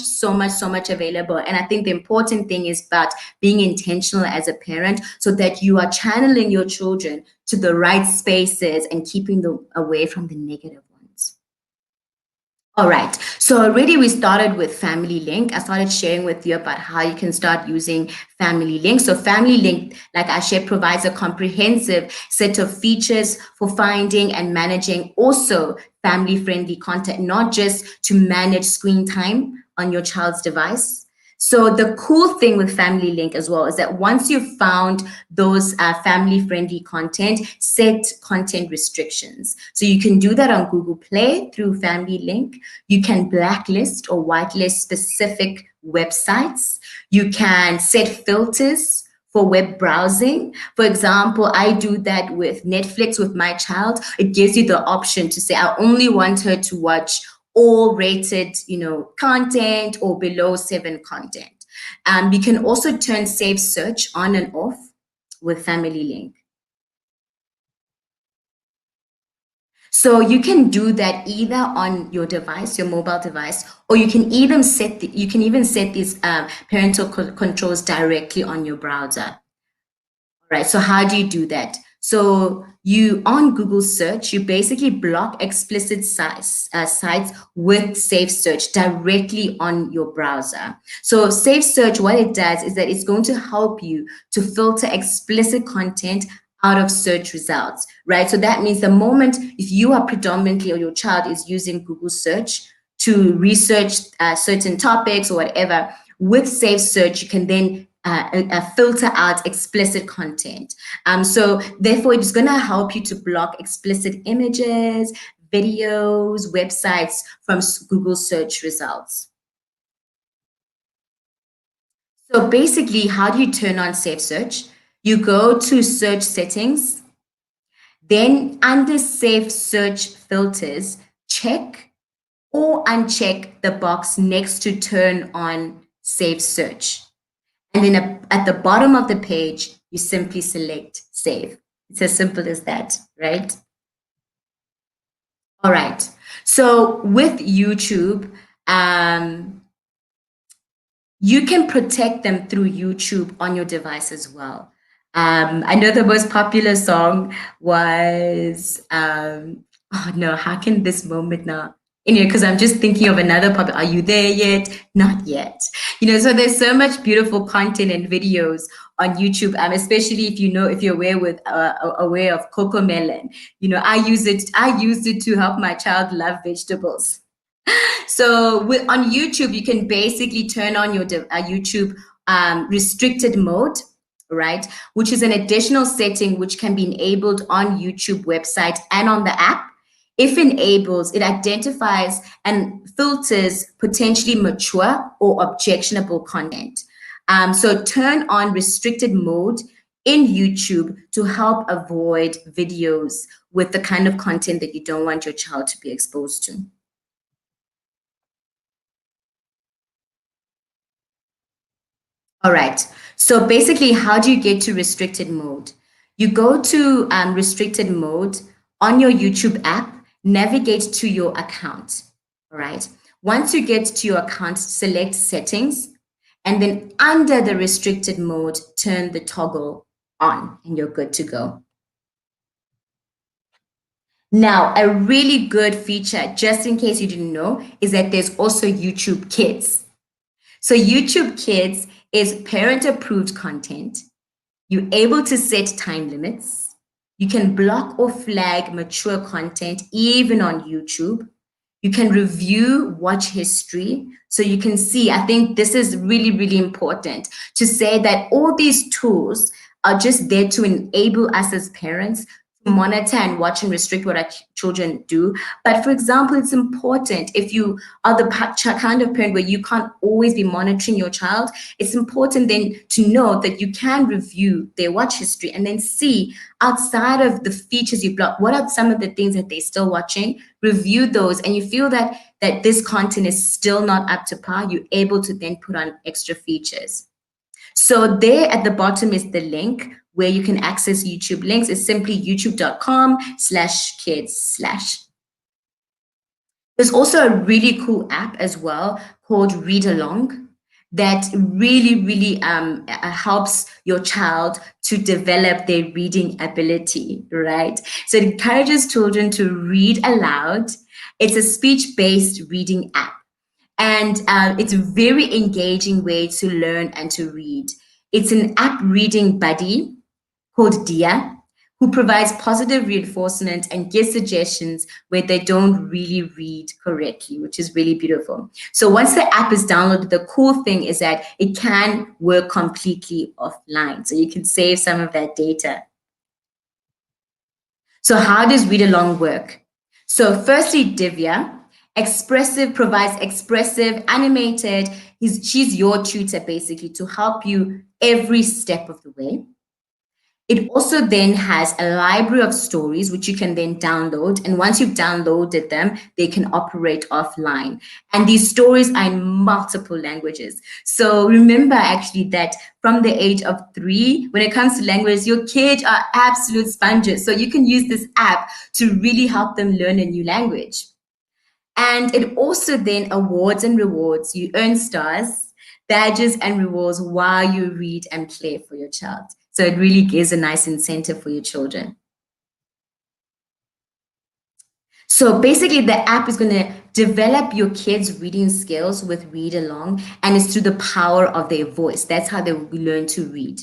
available. And I think the important thing is about being intentional as a parent so that you are channeling your children to the right spaces and keeping them away from the negative ones. All right, so already we started with Family Link. I started sharing with you about how you can start using Family Link. So Family Link, like I shared, provides a comprehensive set of features for finding and managing also family-friendly content, not just to manage screen time on your child's device. So the cool thing with Family Link as well is that once you've found those family-friendly content, set content restrictions. So you can do that on Google Play through Family Link. You can blacklist or whitelist specific websites. You can set filters for web browsing. For example, I do that with Netflix with my child. It gives you the option to say, I only want her to watch all rated, content or below 7 content. You can also turn safe search on and off with Family Link. So you can do that either on your device, your mobile device, or you can even set these parental controls directly on your browser. All right. So how do you do that? So you on Google search, you basically block explicit sites with safe search directly on your browser. So safe search, what it does is that it's going to help you to filter explicit content out of search results, right? So that means the moment if you are predominantly or your child is using Google search to research certain topics or whatever, with safe search, you can then filter out explicit content. So therefore, it's going to help you to block explicit images, videos, websites from Google search results. So basically, how do you turn on safe search? You go to search settings, then under safe search filters, check or uncheck the box next to turn on safe search. And then at the bottom of the page, you simply select save. It's as simple as that, right? All right. So with YouTube, you can protect them through YouTube on your device as well. I know the most popular song was, oh no, how can this moment now? Anyway, because I'm just thinking of another popular, Are You There Yet? Not yet. So there's so much beautiful content and videos on YouTube, especially if you're aware of Coco Melon. I used it to help my child love vegetables. So on YouTube, you can basically turn on your YouTube restricted mode, right? Which is an additional setting which can be enabled on YouTube website and on the app. If enabled, it identifies and filters potentially mature or objectionable content. So turn on restricted mode in YouTube to help avoid videos with the kind of content that you don't want your child to be exposed to. All right. So basically, how do you get to restricted mode? You go to restricted mode on your YouTube app, navigate to your account. All right. Once you get to your account, select settings, and then under the restricted mode, turn the toggle on, and you're good to go. Now, a really good feature, just in case you didn't know, is that there's also YouTube Kids. So YouTube Kids is parent-approved content. You're able to set time limits. You can block or flag mature content, even on YouTube. You can review watch history. So you can see, I think this is really, really important to say that all these tools are just there to enable us as parents to monitor and watch and restrict what our children do. But for example, it's important if you are the kind of parent where you can't always be monitoring your child, it's important then to know that you can review their watch history and then see outside of the features you block, what are some of the things that they're still watching, review those, and you feel that this content is still not up to par, you're able to then put on extra features. So there at the bottom is the link where you can access YouTube links. It's simply youtube.com/kids/. There's also a really cool app as well called ReadAlong that really helps your child to develop their reading ability, right? So it encourages children to read aloud. It's a speech-based reading app. And it's a very engaging way to learn and to read. It's an app reading buddy called Dia, who provides positive reinforcement and gives suggestions where they don't really read correctly, which is really beautiful. So once the app is downloaded, the cool thing is that it can work completely offline. So you can save some of that data. So how does ReadAlong work? So firstly, Divya, provides expressive, animated. She's your tutor basically to help you every step of the way. It also then has a library of stories which you can then download. And once you've downloaded them, they can operate offline. And these stories are in multiple languages. So remember actually that from the age of 3, when it comes to languages, your kids are absolute sponges. So you can use this app to really help them learn a new language. And it also then awards and rewards. You earn stars, badges, and rewards while you read and play for your child. So it really gives a nice incentive for your children. So basically, the app is going to develop your kids' reading skills with ReadAlong, and it's through the power of their voice. That's how they will learn to read.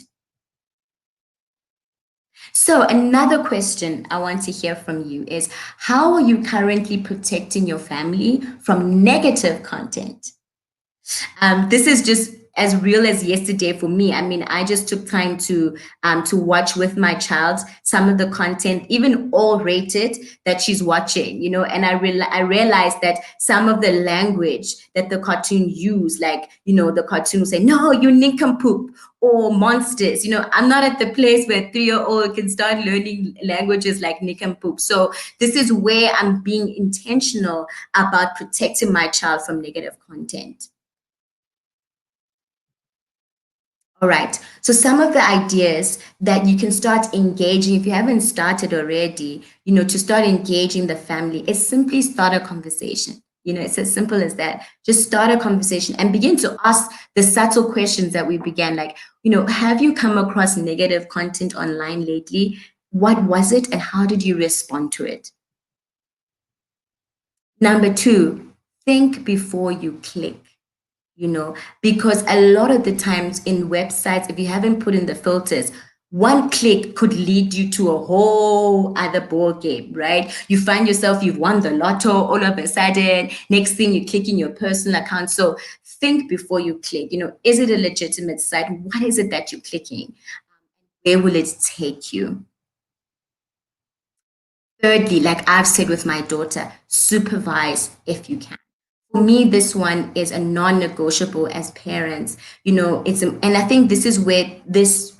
So another question I want to hear from you is, how are you currently protecting your family from negative content? This is just as real as yesterday for me. I mean, I just took time to watch with my child some of the content, even all rated, that she's watching, you know, and I realized that some of the language that the cartoon used, like, you know, the cartoon will say, no, you nincompoop, or monsters. You know, I'm not at the place where a 3-year-old can start learning languages like nincompoop. So this is where I'm being intentional about protecting my child from negative content. All right, so some of the ideas that you can start engaging, if you haven't started already, you know, to start engaging the family, is simply start a conversation. You know, it's as simple as that. Just start a conversation and begin to ask the subtle questions that we began, like, you know, have you come across negative content online lately? What was it and how did you respond to it? Number 2, think before you click. You know, because a lot of the times in websites, if you haven't put in the filters, one click could lead you to a whole other ball game, right? You find yourself, you've won the lotto all of a sudden. Next thing, you click in your personal account. So think before you click. You know, is it a legitimate site? What is it that you're clicking? Where will it take you? Thirdly, like I've said with my daughter, supervise if you can. For me, this one is a non-negotiable as parents. You know, and I think this is where this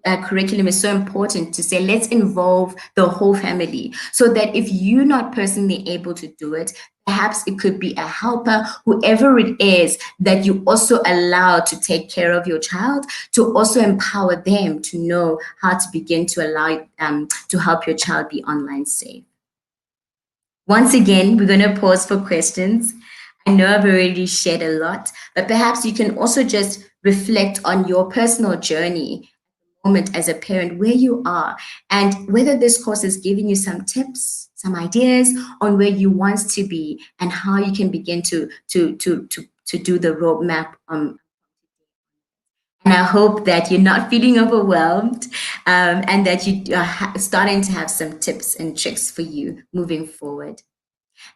curriculum is so important, to say, let's involve the whole family, so that if you're not personally able to do it, Perhaps it could be a helper, whoever it is that you also allow to take care of your child, to also empower them to know how to begin to allow to help your child be online safe. Once again, we're going to pause for questions. I know I've already shared a lot, but perhaps you can also just reflect on your personal journey moment as a parent, where you are, and whether this course is giving you some tips, some ideas on where you want to be and how you can begin to do the roadmap. And I hope that you're not feeling overwhelmed and that you are starting to have some tips and tricks for you moving forward.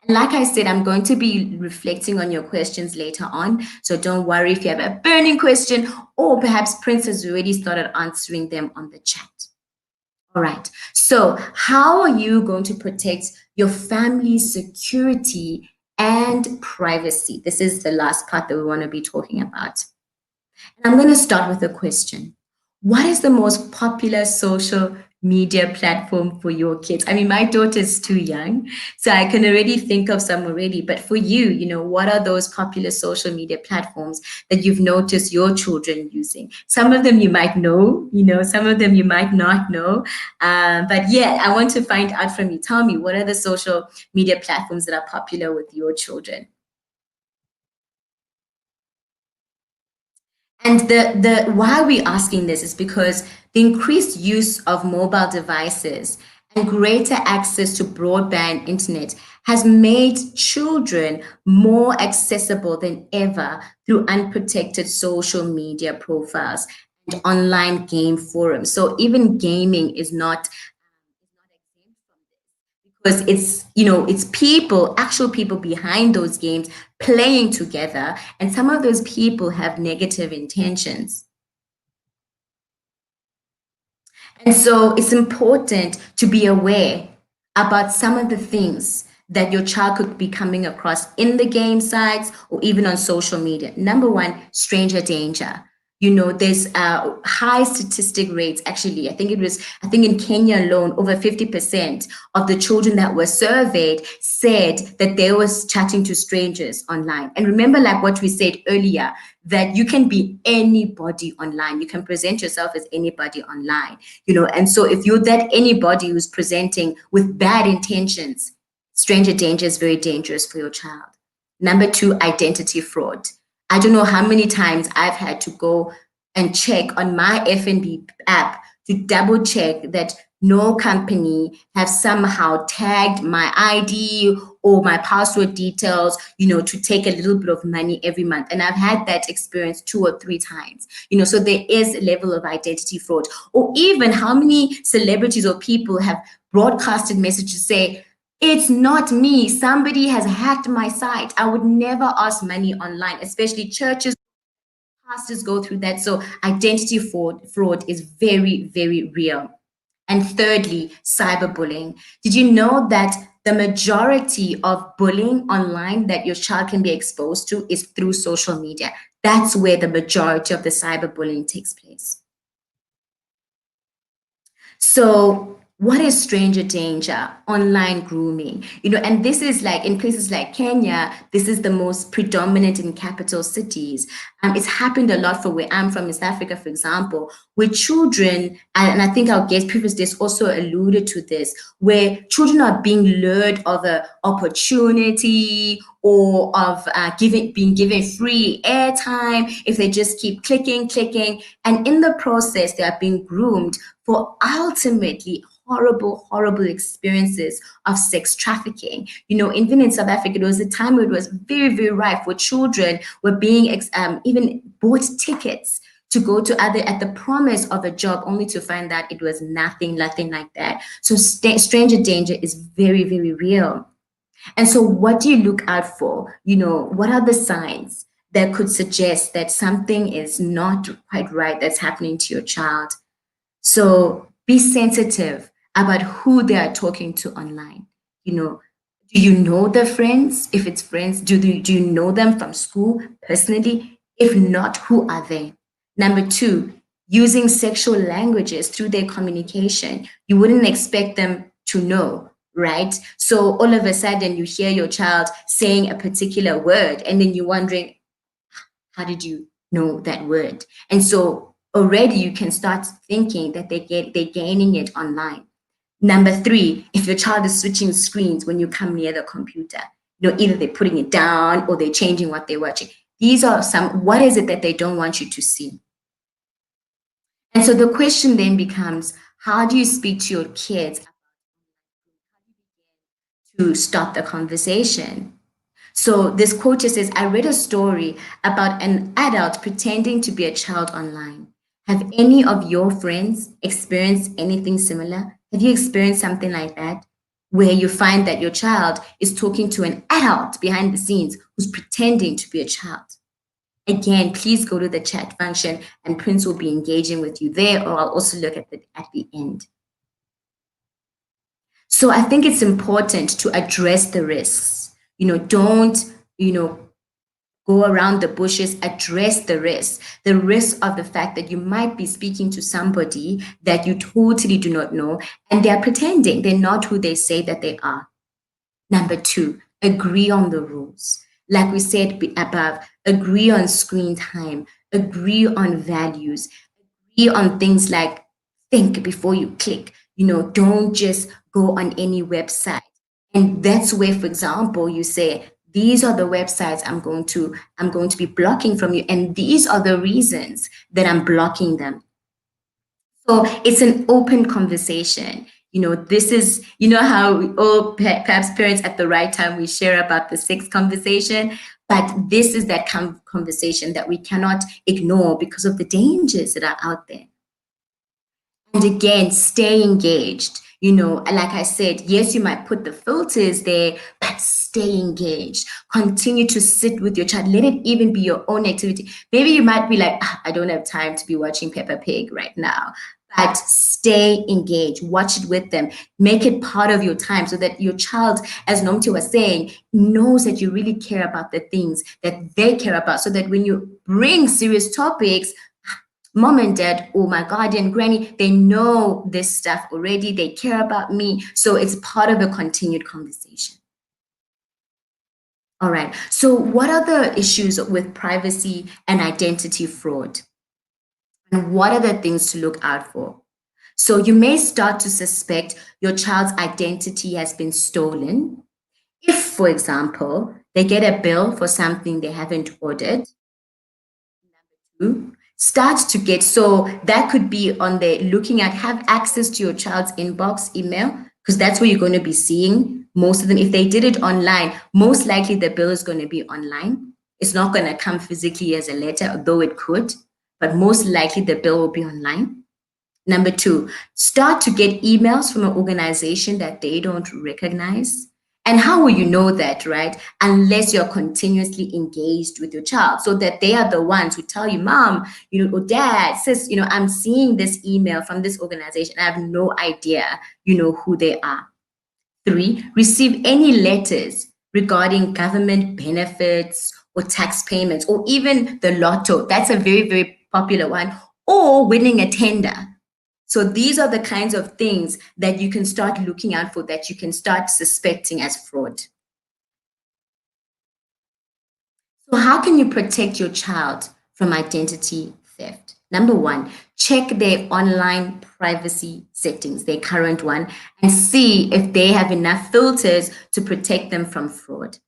And like I said, I'm going to be reflecting on your questions later on. So don't worry if you have a burning question, or perhaps Prince has already started answering them on the chat. All right. So how are you going to protect your family's security and privacy? This is the last part that we want to be talking about. And I'm going to start with a question. What is the most popular social media platform for your kids? I mean, my daughter is too young, so I can already think of some already. But for you, what are those popular social media platforms that you've noticed your children using? Some of them you might know, some of them you might not know. But yeah, I want to find out from you. Tell me, what are the social media platforms that are popular with your children? And the why we're asking this is because the increased use of mobile devices and greater access to broadband internet has made children more accessible than ever through unprotected social media profiles and online game forums. So even gaming is not because it's actual people behind those games playing together, and some of those people have negative intentions. And so it's important to be aware about some of the things that your child could be coming across in the game sites or even on social media. Number one, stranger danger. There's high statistic rates. Actually, I think in Kenya alone, over 50% of the children that were surveyed said that they was chatting to strangers online. And remember, like what we said earlier, that you can be anybody online. You can present yourself as anybody online, and so if you're that anybody who's presenting with bad intentions, stranger danger is very dangerous for your child. Number two, identity fraud. I don't know how many times I've had to go and check on my F&B app to double check that no company have somehow tagged my ID or my password details, to take a little bit of money every month. And I've had that experience 2 or 3 times, so there is a level of identity fraud. Or even how many celebrities or people have broadcasted messages say, it's not me. Somebody has hacked my site. I would never ask money online, especially churches, pastors go through that. So identity fraud is very, very real. And thirdly, cyberbullying. Did you know that the majority of bullying online that your child can be exposed to is through social media? That's where the majority of the cyberbullying takes place. So what is stranger danger? Online grooming, and this is like in places like Kenya, this is the most predominant in capital cities. It's happened a lot for where I'm from, in South Africa, for example, where children, and I think our guest previous days also alluded to this, where children are being lured of an opportunity or of being given free airtime if they just keep clicking, and in the process, they are being groomed for ultimately horrible experiences of sex trafficking. Even in South Africa, there was a time where it was very, very rife, where children were being even bought tickets to go to at the promise of a job, only to find that it was nothing like that. So stranger danger is very, very real. And so what do you look out for? What are the signs that could suggest that something is not quite right that's happening to your child? So be sensitive about who they are talking to online. Do you know their friends? If it's friends, do you know them from school personally? If not, who are they? Number two, using sexual languages through their communication. You wouldn't expect them to know, right? So all of a sudden you hear your child saying a particular word, and then you're wondering, how did you know that word? And so already you can start thinking that they're gaining it online. Number 3, if your child is switching screens when you come near the computer, either they're putting it down or they're changing what they're watching. These are what is it that they don't want you to see? And so the question then becomes, how do you speak to your kids to start the conversation? So this quote just says, I read a story about an adult pretending to be a child online. Have any of your friends experienced anything similar? Have you experienced something like that, where you find that your child is talking to an adult behind the scenes who's pretending to be a child? Again, please go to the chat function and Prince will be engaging with you there, or I'll also look at the end. So I think it's important to address the risks. Don't, go around the bushes, address the risk of the fact that you might be speaking to somebody that you totally do not know, and they're pretending they're not who they say that they are. Number 2, agree on the rules. Like we said above, agree on screen time, agree on values, agree on things like think before you click. Don't just go on any website. And that's where, for example, you say, these are the websites I'm going to be blocking from you, and these are the reasons that I'm blocking them. So it's an open conversation. This is, how we all, perhaps parents at the right time, we share about the sex conversation, but this is that conversation that we cannot ignore because of the dangers that are out there. And again, stay engaged. Like I said, yes, you might put the filters there, but stay engaged. Continue to sit with your child. Let it even be your own activity. Maybe you might be like, I don't have time to be watching Peppa Pig right now. But stay engaged. Watch it with them. Make it part of your time so that your child, as Nomti was saying, knows that you really care about the things that they care about, so that when you bring serious topics, mom and dad or my guardian, granny, they know this stuff already. They care about me. So it's part of a continued conversation. All right. So what are the issues with privacy and identity fraud? And what are the things to look out for? So you may start to suspect your child's identity has been stolen. If, for example, they get a bill for something they haven't ordered. Number 2, start to get, so that could be on the looking at, have access to your child's inbox email, because that's where you're going to be seeing most of them. If they did it online, most likely the bill is going to be online. It's not going to come physically as a letter, although it could, but most likely the bill will be online. Number 2, start to get emails from an organization that they don't recognize. And how will you know that, right? Unless you're continuously engaged with your child, so that they are the ones who tell you, mom, or dad, sis, I'm seeing this email from this organization. I have no idea, who they are. 3, receive any letters regarding government benefits or tax payments, or even the lotto. That's a very, very popular one, or winning a tender. So these are the kinds of things that you can start looking out for, that you can start suspecting as fraud. So how can you protect your child from identity theft? Number 1, check their online privacy settings, their current one, and see if they have enough filters to protect them from fraud.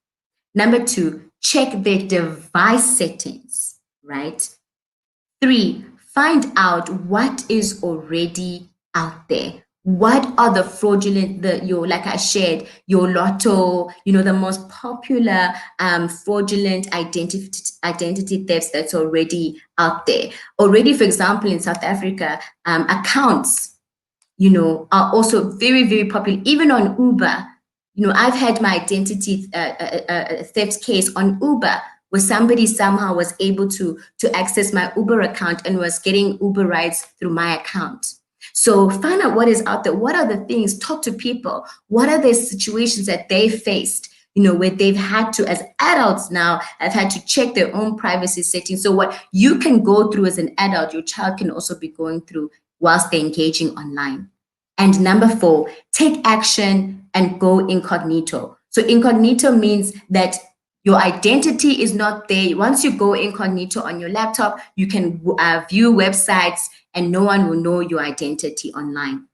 Number 2, check their device settings, right? 3, find out what is already out there. What are the fraudulent, like I shared, your lotto, the most popular fraudulent identity thefts that's already out there. Already, for example, in South Africa, accounts, are also very, very popular, even on Uber. I've had my identity theft case on Uber, where somebody somehow was able to access my Uber account and was getting Uber rides through my account. So find out what is out there. What are the things? Talk to people. What are the situations that they faced, where they've had to, as adults now, have had to check their own privacy settings. So what you can go through as an adult, your child can also be going through whilst they're engaging online. And number 4, take action and go incognito. So incognito means that your identity is not there. Once you go incognito on your laptop, you can view websites and no one will know your identity online.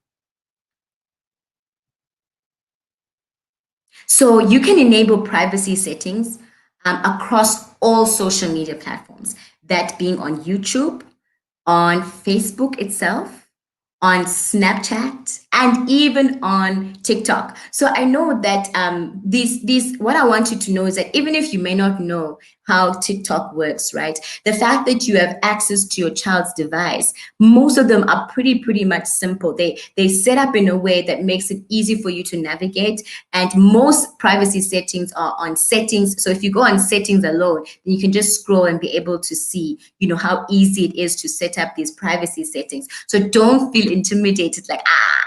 So you can enable privacy settings across all social media platforms, that being on YouTube, on Facebook itself, on Snapchat, and even on TikTok. So I know that what I want you to know is that even if you may not know how TikTok works, right? The fact that you have access to your child's device, most of them are pretty much simple. They set up in a way that makes it easy for you to navigate. And most privacy settings are on settings. So if you go on settings alone, then you can just scroll and be able to see, how easy it is to set up these privacy settings. So don't feel intimidated, like,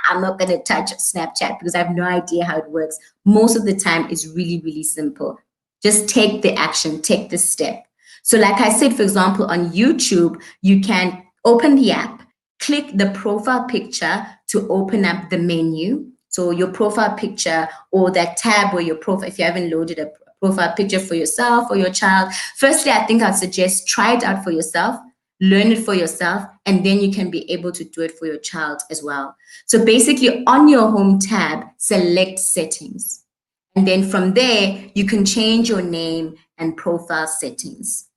I'm not going to touch Snapchat because I have no idea how it works. Most of the time, it's really simple. Just take the action, take the step. So like I said, for example, on YouTube, you can open the app, click the profile picture to open up the menu. So your profile picture, or that tab where your profile, if you haven't loaded a profile picture for yourself or your child, firstly, I think I'd suggest try it out for yourself, learn it for yourself, and then you can be able to do it for your child as well. So basically on your home tab, select settings. And then from there, you can change your name and profile settings.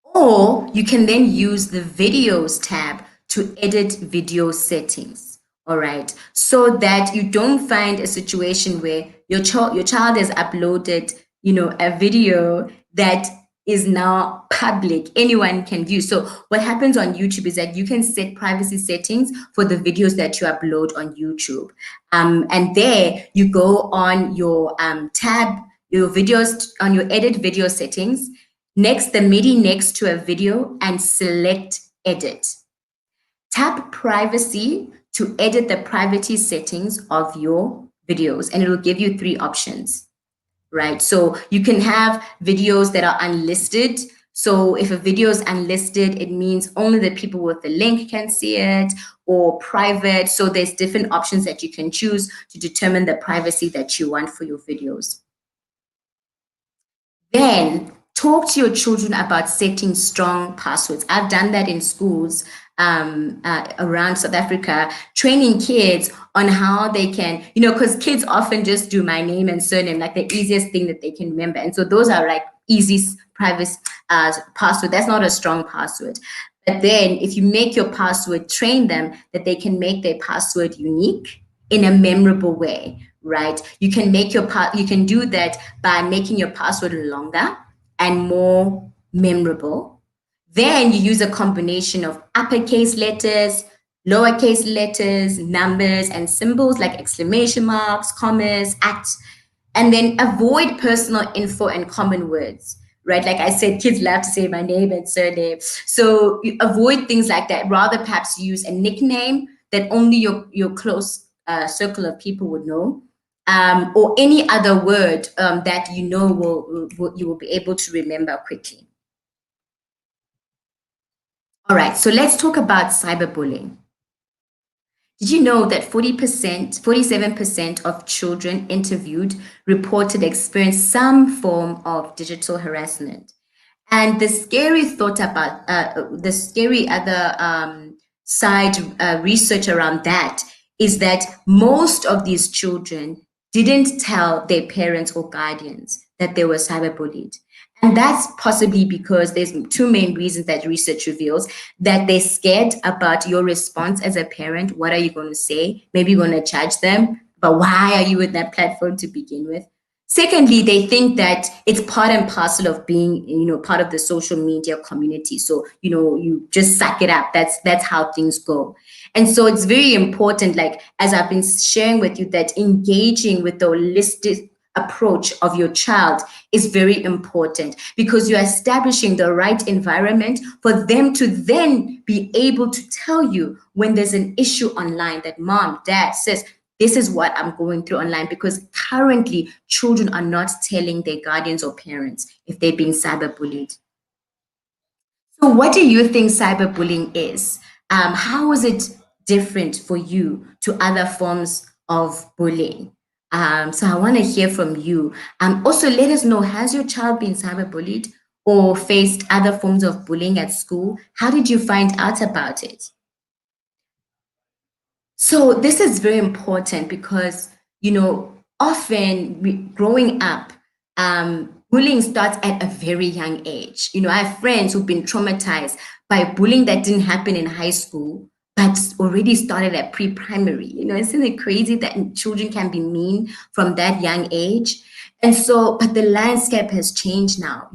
Or you can then use the videos tab to edit video settings. All right, so that you don't find a situation where your child has uploaded, a video that is now public, anyone can view. So what happens on YouTube is that you can set privacy settings for the videos that you upload on YouTube. And there you go on your tab, your videos, on your edit video settings, next the MIDI next to a video, and select edit. Tap privacy to edit the privacy settings of your videos, and it will give you 3 options. Right, so you can have videos that are unlisted. So if a video is unlisted, it means only the people with the link can see it, or private. So there's different options that you can choose to determine the privacy that you want for your videos. Then talk to your children about setting strong passwords. I've done that in schools around South Africa, training kids on how they can, because kids often just do my name and surname, like the easiest thing that they can remember. And so those are like easy private password. That's not a strong password. But then if you make your password, train them that they can make their password unique in a memorable way, right? You can make you can do that by making your password longer and more memorable. Then you use a combination of uppercase letters, lowercase letters, numbers, and symbols like exclamation marks, commas, @ and then avoid personal info and common words, right? Like I said, kids love to say my name and surname. So you avoid things like that. Rather perhaps use a nickname that only your close circle of people would know, or any other word that you will be able to remember quickly. All right, so let's talk about cyberbullying. Did you know that 47% of children interviewed reported experience some form of digital harassment? And the scary thought about the scary other side research around that is that most of these children didn't tell their parents or guardians that they were cyberbullied. And that's possibly because there's 2 main reasons that research reveals: that they're scared about your response as a parent. What are you going to say? Maybe you're going to judge them, but why are you with that platform to begin with? Secondly, they think that it's part and parcel of being, part of the social media community. So, you just suck it up. That's how things go. And so it's very important, like, as I've been sharing with you, that engaging with the holistic approach of your child is very important, because you're establishing the right environment for them to then be able to tell you when there's an issue online, that mom, dad, sis, this is what I'm going through online, because currently children are not telling their guardians or parents if they're being cyberbullied. So what do you think cyberbullying is? How is it different for you to other forms of bullying? So I want to hear from you. Also, let us know, has your child been cyberbullied or faced other forms of bullying at school? How did you find out about it? So this is very important because, often growing up, bullying starts at a very young age. I have friends who've been traumatized by bullying that didn't happen in high school, but already started at pre-primary. Isn't it crazy that children can be mean from that young age? And so, but the landscape has changed now,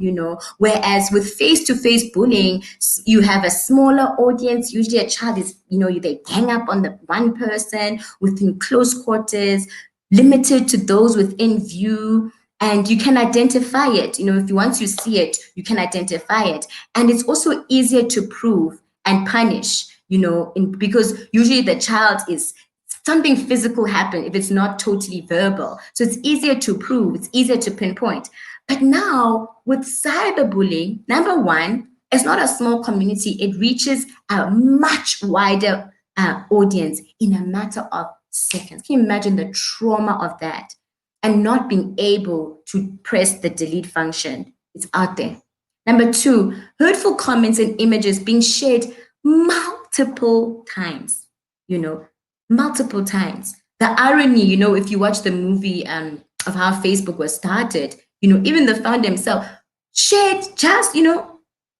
whereas with face-to-face bullying, you have a smaller audience. Usually a child is, they gang up on the one person within close quarters, limited to those within view, and you can identify it. If you want to see it, you can identify it. And it's also easier to prove and punish, because usually the child is something physical happen if it's not totally verbal. So it's easier to prove, it's easier to pinpoint. But now with cyberbullying, number one, it's not a small community. It reaches a much wider audience in a matter of seconds. Can you imagine the trauma of that? And not being able to press the delete function. It's out there. Number two, hurtful comments and images being shared multiple times, multiple times. The irony, if you watch the movie of how Facebook was started, even the founder himself shared just,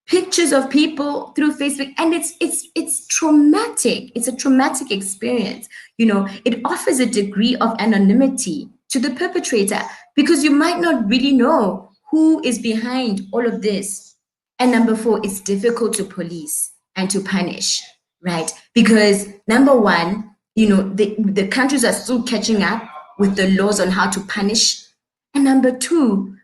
pictures of people through Facebook, and it's traumatic. It's a traumatic experience. It offers a degree of anonymity to the perpetrator because you might not really know who is behind all of this. And number four, it's difficult to police and to punish, right? Because number one, the countries are still catching up with the laws on how to punish. And number two,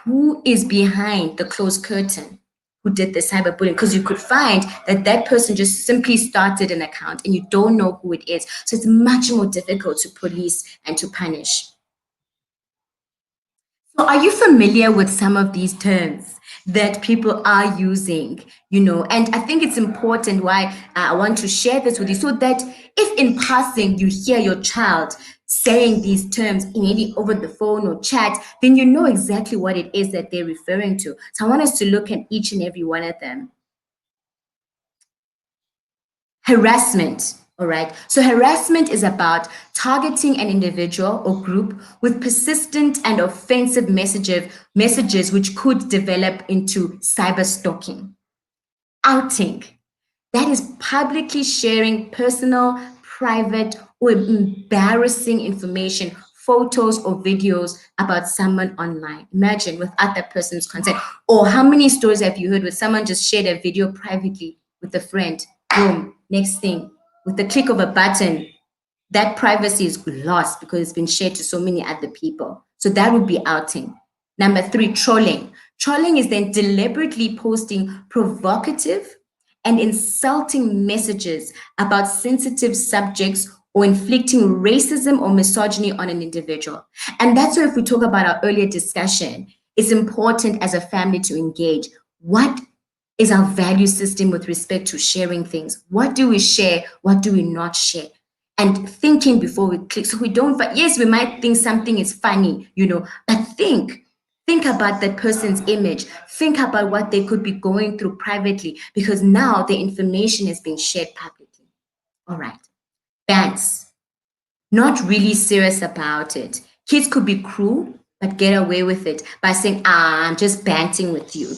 who is behind the closed curtain? Who did the cyberbullying? Because you could find that person just simply started an account and you don't know who it is. So it's much more difficult to police and to punish. So are you familiar with some of these terms that people are using, and I think it's important why I want to share this with you so that if in passing you hear your child saying these terms maybe over the phone or chat, then you know exactly what it is that they're referring to. So I want us to look at each and every one of them. Harassment. All right. So harassment is about targeting an individual or group with persistent and offensive messages which could develop into cyber stalking. Outing. That is publicly sharing personal, private, or embarrassing information, photos or videos about someone online. Imagine without that person's consent. Or how many stories have you heard where someone just shared a video privately with a friend? Boom, next thing. With the click of a button, that privacy is lost because it's been shared to so many other people. So that would be outing. Number three, trolling. Trolling is then deliberately posting provocative and insulting messages about sensitive subjects or inflicting racism or misogyny on an individual. And that's why if we talk about our earlier discussion, it's important as a family to engage. What is our value system with respect to sharing things? What do we share? What do we not share? And thinking before we click. So we don't, yes, we might think something is funny, but think about that person's image. Think about what they could be going through privately because now the information is being shared publicly. All right. Bants. Not really serious about it. Kids could be cruel, but get away with it by saying, I'm just banting with you.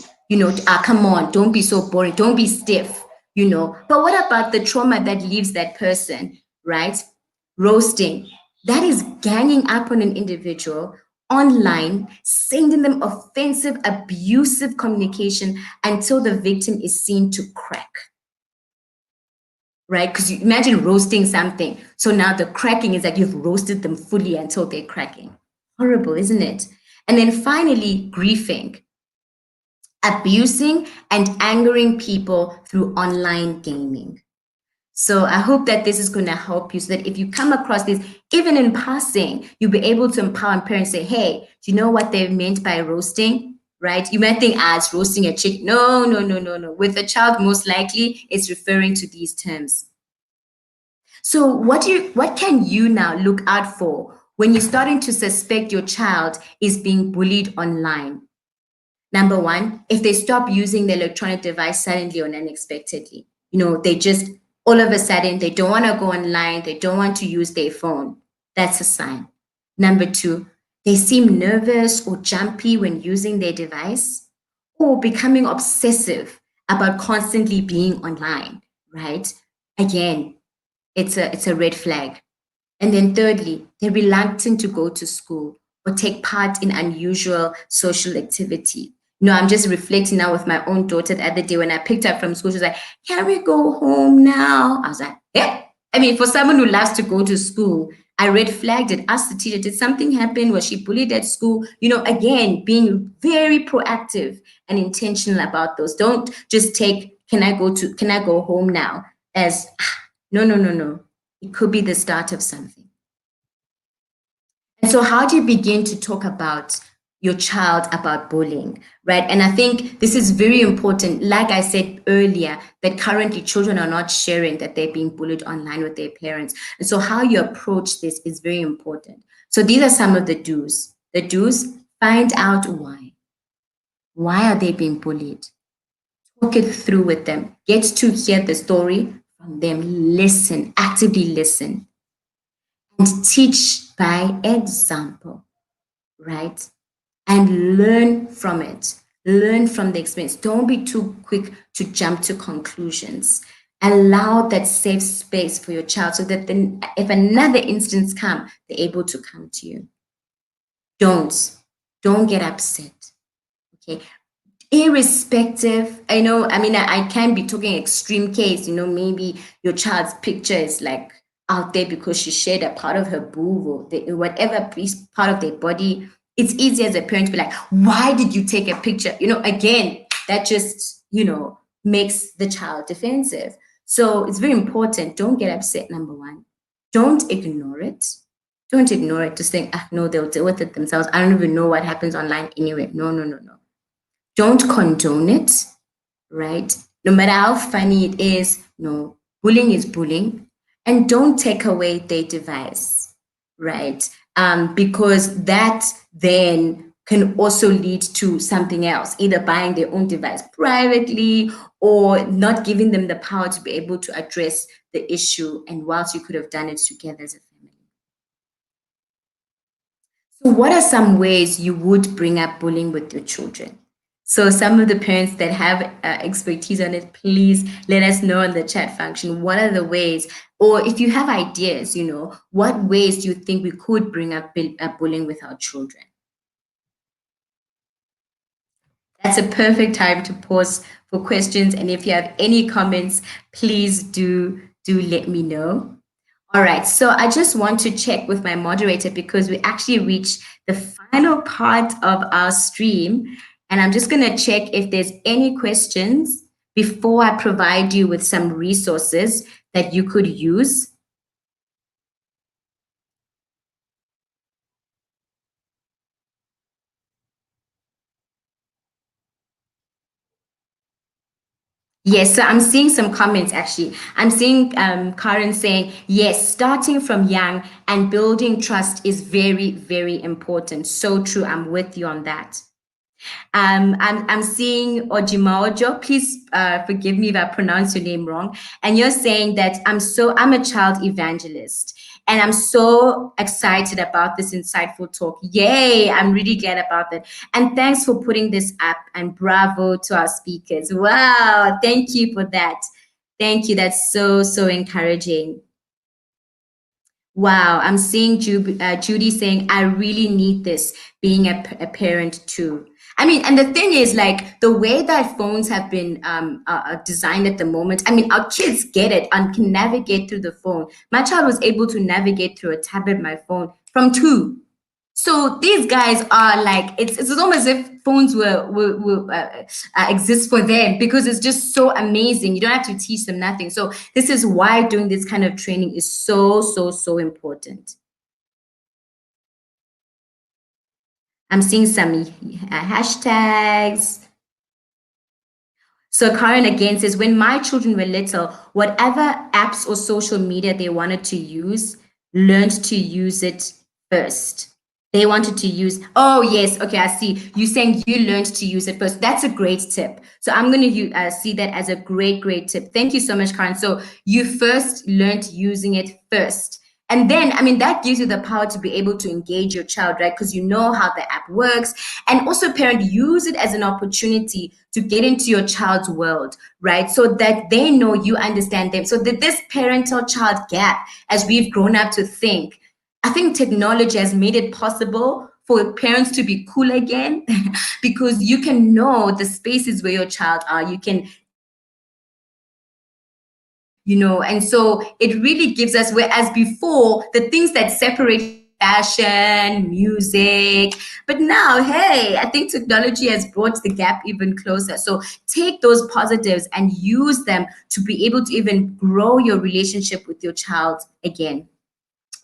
Come on, don't be so boring. Don't be stiff, But what about the trauma that leaves that person, right? Roasting. That is ganging up on an individual online, sending them offensive, abusive communication until the victim is seen to crack. Right? Because you imagine roasting something. So now the cracking is that you've roasted them fully until they're cracking. Horrible, isn't it? And then finally, griefing. Abusing and angering people through online gaming. So I hope that this is going to help you so that if you come across this, even in passing, you'll be able to empower parents, say, hey, do you know what they meant by roasting? right? You might think, it's roasting a chick. No, no, no, no, no. With a child, most likely it's referring to these terms. So what can you now look out for when you're starting to suspect your child is being bullied online? Number one, if they stop using the electronic device suddenly or unexpectedly, they just all of a sudden they don't want to go online, they don't want to use their phone. That's a sign. Number two, they seem nervous or jumpy when using their device, or becoming obsessive about constantly being online, right? Again, it's a red flag. And then thirdly, they're reluctant to go to school or take part in unusual social activity. I'm just reflecting now with my own daughter the other day when I picked up from school. She was like, can we go home now? I was like, yeah. I mean, for someone who loves to go to school, I red flagged it, asked the teacher, did something happen? Was she bullied at school? Again, being very proactive and intentional about those. Don't just take, can I go home now? As, no, no, no, no. It could be the start of something. And so how do you begin to talk about your child about bullying, right? And I think this is very important. Like I said earlier, that currently children are not sharing that they're being bullied online with their parents. And so how you approach this is very important. So these are some of the do's. The do's, find out why. Why are they being bullied? Talk it through with them. Get to hear the story from them. Listen, actively listen. And teach by example, right? And learn from it. Learn from the experience. Don't be too quick to jump to conclusions. Allow that safe space for your child so that then if another instance comes, they're able to come to you. Don't get upset. Okay. Irrespective, I can be talking extreme case, maybe your child's picture is like out there because she shared a part of her boob or whatever part of their body. It's easy as a parent to be like, why did you take a picture? Again, that just, makes the child defensive. So it's very important. Don't get upset, number one. Don't ignore it. Don't ignore it. Just think, no, they'll deal with it themselves. I don't even know what happens online anyway. No, no, no, no. Don't condone it, right? No matter how funny it is, no, bullying is bullying. And don't take away their device, right? Because that then can also lead to something else, either buying their own device privately or not giving them the power to be able to address the issue, and whilst you could have done it together as a family. So what are some ways you would bring up bullying with your children? So some of the parents that have expertise on it, please let us know in the chat function. What are the ways, or if you have ideas, what ways do you think we could bring up bullying with our children? That's a perfect time to pause for questions. And if you have any comments, please do let me know. All right, so I just want to check with my moderator because we actually reached the final part of our stream. And I'm just going to check if there's any questions before I provide you with some resources that you could use. Yes, so I'm seeing some comments actually. I'm seeing Karen saying, yes, starting from young and building trust is very, very important. So true. I'm with you on that. I'm seeing Ojimaojo. Please forgive me if I pronounce your name wrong. And you're saying that I'm a child evangelist, and I'm so excited about this insightful talk. Yay! I'm really glad about that. And thanks for putting this up. And bravo to our speakers. Wow! Thank you for that. Thank you. That's so encouraging. Wow, I'm seeing Judy saying, I really need this, being a parent too. I mean, and the thing is, like, the way that phones have been designed at the moment, I mean, our kids get it and can navigate through the phone. My child was able to navigate through a tablet, my phone, from 2. So these guys are like, it's almost as if phones will exist for them, because it's just so amazing. You don't have to teach them nothing. So this is why doing this kind of training is so important. I'm seeing some hashtags. So Karen again says, when my children were little, whatever apps or social media they wanted to use, learned to use it first. They wanted to use, oh yes, okay, I see. You saying you learned to use it first. That's a great tip. So I'm going to see that as a great tip. Thank you so much, Karen. So you first learned using it first. And then, I mean, that gives you the power to be able to engage your child, right? Because you know how the app works. And also, parent, use it as an opportunity to get into your child's world, right? So that they know you understand them. So that this parental-child gap, as we've grown up to think, I think technology has made it possible for parents to be cool again because you can know the spaces where your child are. You can, and so it really gives us, whereas before, the things that separate fashion, music, but now, hey, I think technology has brought the gap even closer. So take those positives and use them to be able to even grow your relationship with your child again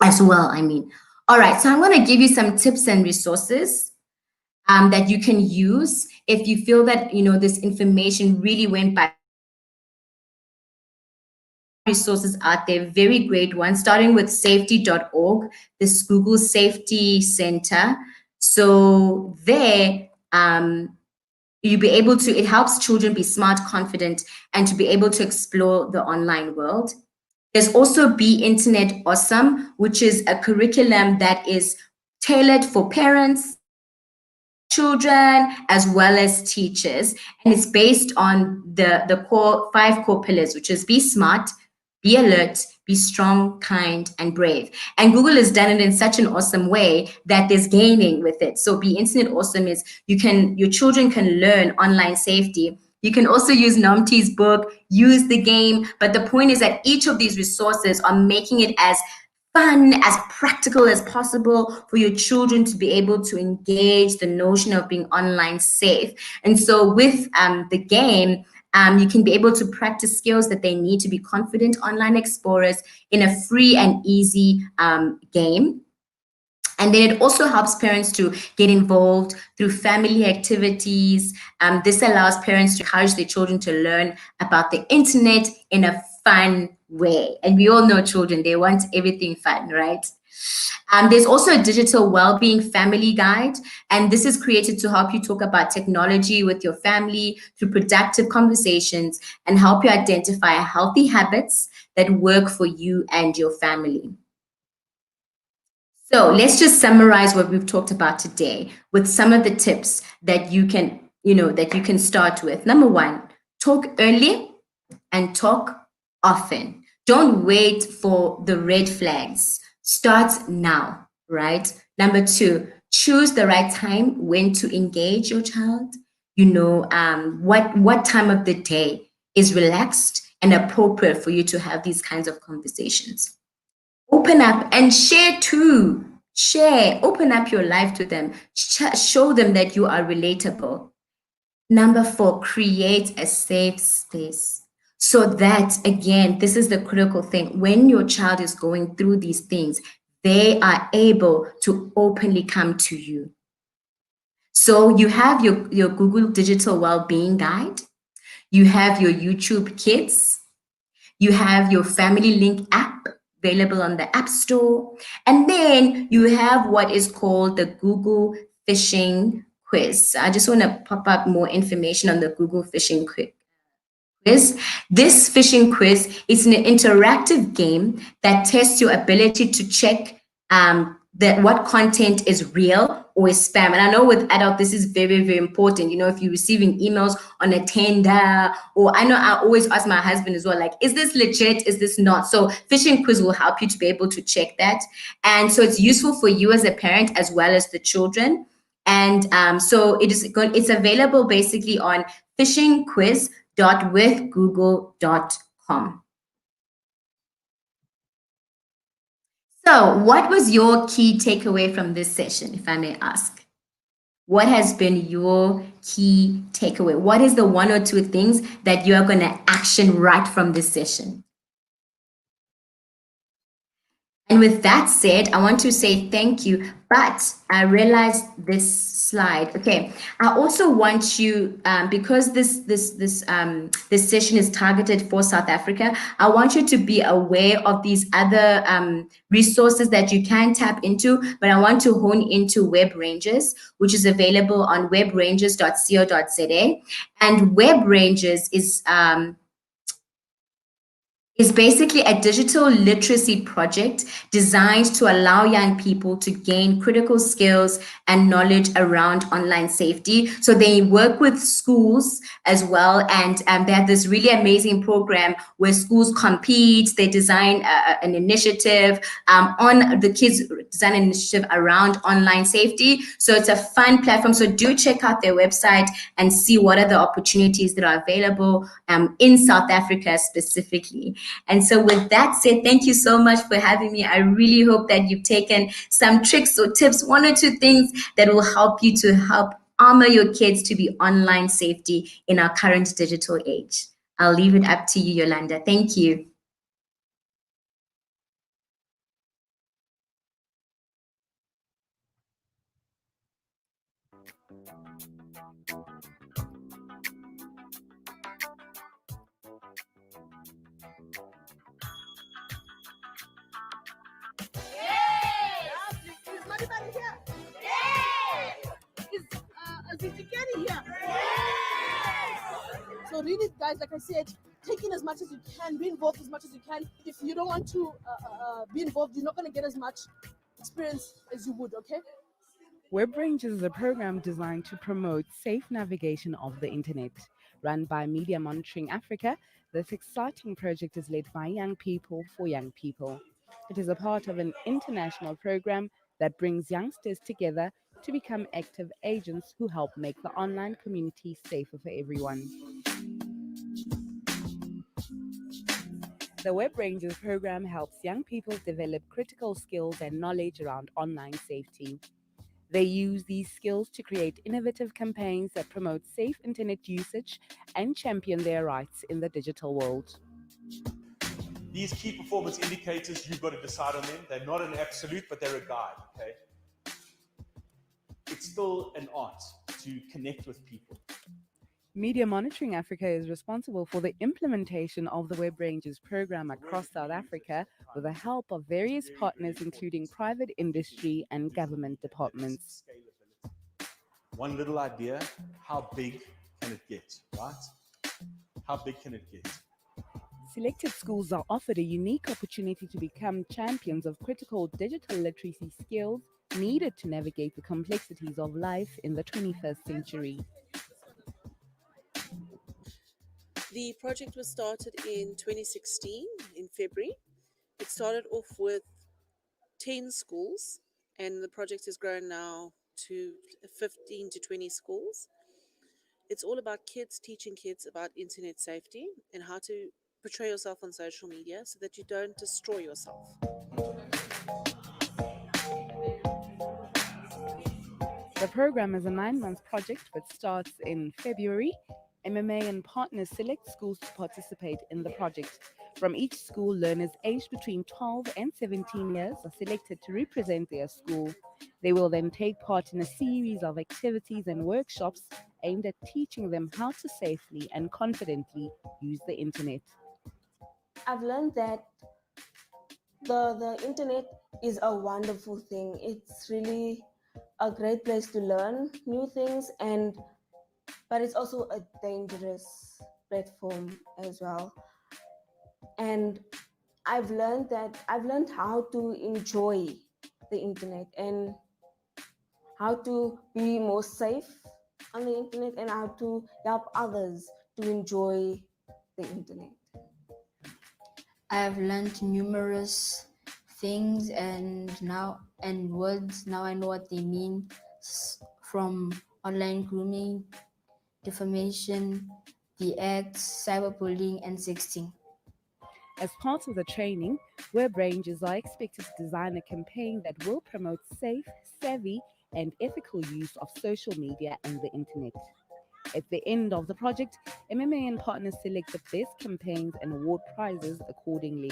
as well, I mean. All right, so I'm going to give you some tips and resources that you can use if you feel that, this information really went by. Resources out there, very great ones, starting with safety.org, this Google Safety Center. So there, you'll be able to, it helps children be smart, confident, and to be able to explore the online world. There's also Be Internet Awesome, which is a curriculum that is tailored for parents, children, as well as teachers. And it's based on the five core pillars, which is be smart, be alert, be strong, kind, and brave. And Google has done it in such an awesome way that there's gaining with it. So Be Internet Awesome is your children can learn online safety. You can also use Nomti's book, use the game. But the point is that each of these resources are making it as fun, as practical as possible for your children to be able to engage the notion of being online safe. And so with the game, you can be able to practice skills that they need to be confident online explorers in a free and easy game. And then it also helps parents to get involved through family activities. This allows parents to encourage their children to learn about the internet in a fun way. And we all know children, they want everything fun, right? There's also a digital well-being family guide, and this is created to help you talk about technology with your family through productive conversations and help you identify healthy habits that work for you and your family. So let's just summarize what we've talked about today with some of the tips that you can start with. Number one, talk early and talk often. Don't wait for the red flags. Start now, right? Number two, choose the right time when to engage your child. What time of the day is relaxed and appropriate for you to have these kinds of conversations. Open up and share too. Open up your life to them. Show them that you are relatable. Number four, create a safe space. So that, again, this is the critical thing. When your child is going through these things, they are able to openly come to you. So you have your Google Digital Wellbeing Guide. You have your YouTube Kids. You have your Family Link app available on the App Store. And then you have what is called the Google Phishing Quiz. I just want to pop up more information on the Google Phishing Quiz. This phishing quiz is an interactive game that tests your ability to check that what content is real or is spam. And I know with adult, this is very, very important. If you're receiving emails on a tender, or I know I always ask my husband as well, like, is this legit? Is this not? So phishing quiz will help you to be able to check that. And so it's useful for you as a parent as well as the children. And so it's available basically on phishingquiz.withgoogle.com. So what was your key takeaway from this session, if I may ask? What has been your key takeaway? What is the one or two things that you are going to action right from this session? And with that said, I want to say thank you, but I realized this slide. Okay, I also want you, because this session is targeted for South Africa, I want you to be aware of these other resources that you can tap into, but I want to hone into Web Rangers, which is available on webrangers.co.za. And Web Rangers is basically a digital literacy project designed to allow young people to gain critical skills and knowledge around online safety. So they work with schools as well, and they have this really amazing program where schools compete. They design an initiative on the kids design an initiative around online safety. So it's a fun platform. So do check out their website and see what are the opportunities that are available in South Africa specifically. And so with that said, thank you so much for having me. I really hope that you've taken some tricks or tips, one or two things that will help you to help armor your kids to be online safety in our current digital age. I'll leave it up to you, Yolanda. Thank you. So read it, guys. Like I said, take in as much as you can, be involved as much as you can. If you don't want to be involved, you're not going to get as much experience as you would, okay? Web Rangers is a program designed to promote safe navigation of the internet. Run by Media Monitoring Africa, this exciting project is led by young people for young people. It is a part of an international program that brings youngsters together to become active agents who help make the online community safer for everyone. The Web Rangers program helps young people develop critical skills and knowledge around online safety. They use these skills to create innovative campaigns that promote safe internet usage and champion their rights in the digital world. These key performance indicators, you've got to decide on them. They're not an absolute, but they're a guide, okay? It's still an art to connect with people. Media Monitoring Africa is responsible for the implementation of the Web Rangers program across South Africa with the help of various partners, including private industry and government departments. One little idea, how big can it get, right? How big can it get? Selected schools are offered a unique opportunity to become champions of critical digital literacy skills needed to navigate the complexities of life in the 21st century. The project was started in 2016 in February. It started off with 10 schools, and the project has grown now to 15 to 20 schools. It's all about kids teaching kids about internet safety and how to portray yourself on social media so that you don't destroy yourself. The program is a 9-month project which starts in February. MMA and partners select schools to participate in the project. From each school, learners aged between 12 and 17 years are selected to represent their school. They will then take part in a series of activities and workshops aimed at teaching them how to safely and confidently use the internet. I've learned that the internet is a wonderful thing. It's really a great place to learn new things, but it's also a dangerous platform as well. And I've learned how to enjoy the internet and how to be more safe on the internet and how to help others to enjoy the internet. I've learned numerous things and words. Now I know what they mean, from online grooming, defamation, the acts, cyberbullying, and sexting. As part of the training, Web Rangers are expected to design a campaign that will promote safe, savvy, and ethical use of social media and the internet. At the end of the project, MMA and partners select the best campaigns and award prizes accordingly.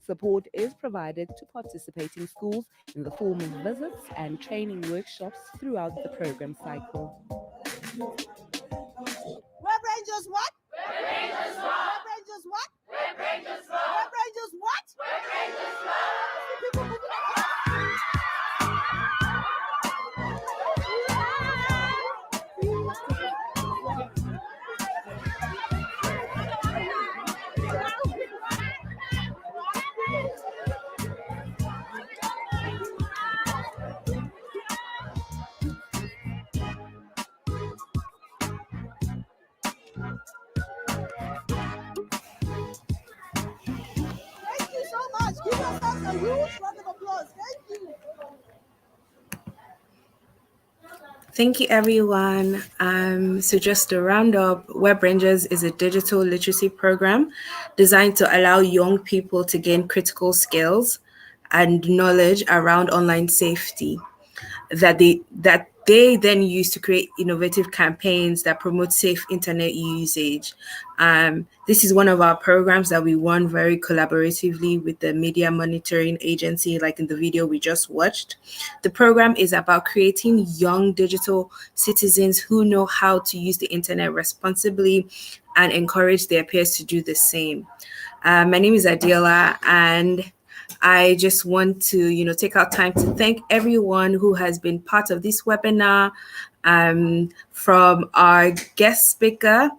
Support is provided to participating schools in the form of visits and training workshops throughout the program cycle. Web Rangers what? Web Rangers what? Web Rangers what? Web Rangers what? Web Rangers what? Web Rangers what? People moving Thank you so much. Give yourselves a huge round of applause. Thank you. Thank you, everyone. So just to round up, Web Rangers is a digital literacy program designed to allow young people to gain critical skills and knowledge around online safety that they then use to create innovative campaigns that promote safe internet usage. This is one of our programs that we run very collaboratively with the Media Monitoring Agency, like in the video we just watched. The program is about creating young digital citizens who know how to use the internet responsibly and encourage their peers to do the same. My name is Adela, and I just want to, take out time to thank everyone who has been part of this webinar, from our guest speaker,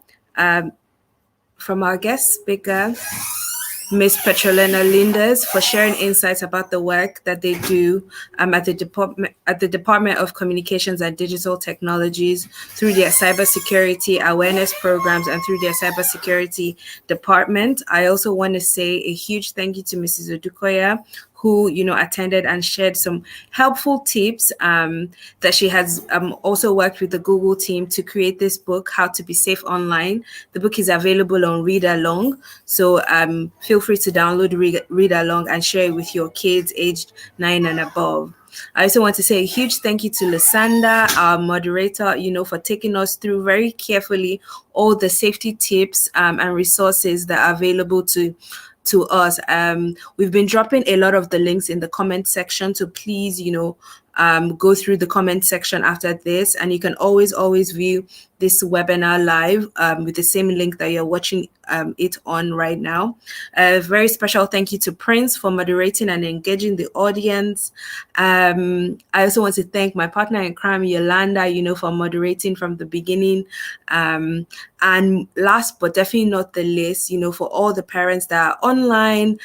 Ms. Petrolina Linders, for sharing insights about the work that they do at the Department of Communications and Digital Technologies through their cybersecurity awareness programs and through their cybersecurity department. I also want to say a huge thank you to Mrs. Odukoya, who attended and shared some helpful tips that she has also worked with the Google team to create this book, How to Be Safe Online. The book is available on ReadAlong, so feel free to download ReadAlong and share it with your kids aged 9 and above. I also want to say a huge thank you to Lusanda, our moderator, for taking us through very carefully all the safety tips and resources that are available to us. We've been dropping a lot of the links in the comment section, so please, go through the comment section after this, and you can always view this webinar live with the same link that you're watching it on right now. A very special thank you to Prince for moderating and engaging the audience. I also want to thank my partner in crime, Yolanda, for moderating from the beginning. And last but definitely not the least, for all the parents that are online,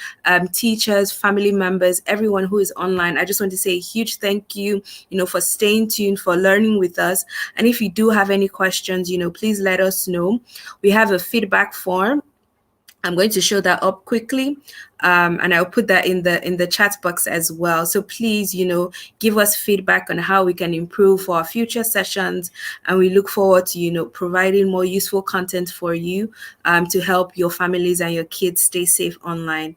teachers, family members, everyone who is online, I just want to say a huge thank you, for staying tuned, for learning with us. And if you do have any questions, please let us know. We have a feedback form. I'm going to show that up quickly, and I'll put that in the chat box as well. So please, give us feedback on how we can improve for our future sessions, and we look forward to, providing more useful content for you to help your families and your kids stay safe online.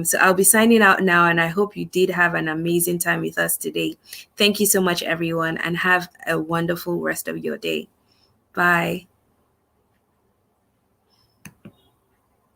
So I'll be signing out now, and I hope you did have an amazing time with us today. Thank you so much, everyone, and have a wonderful rest of your day. Bye.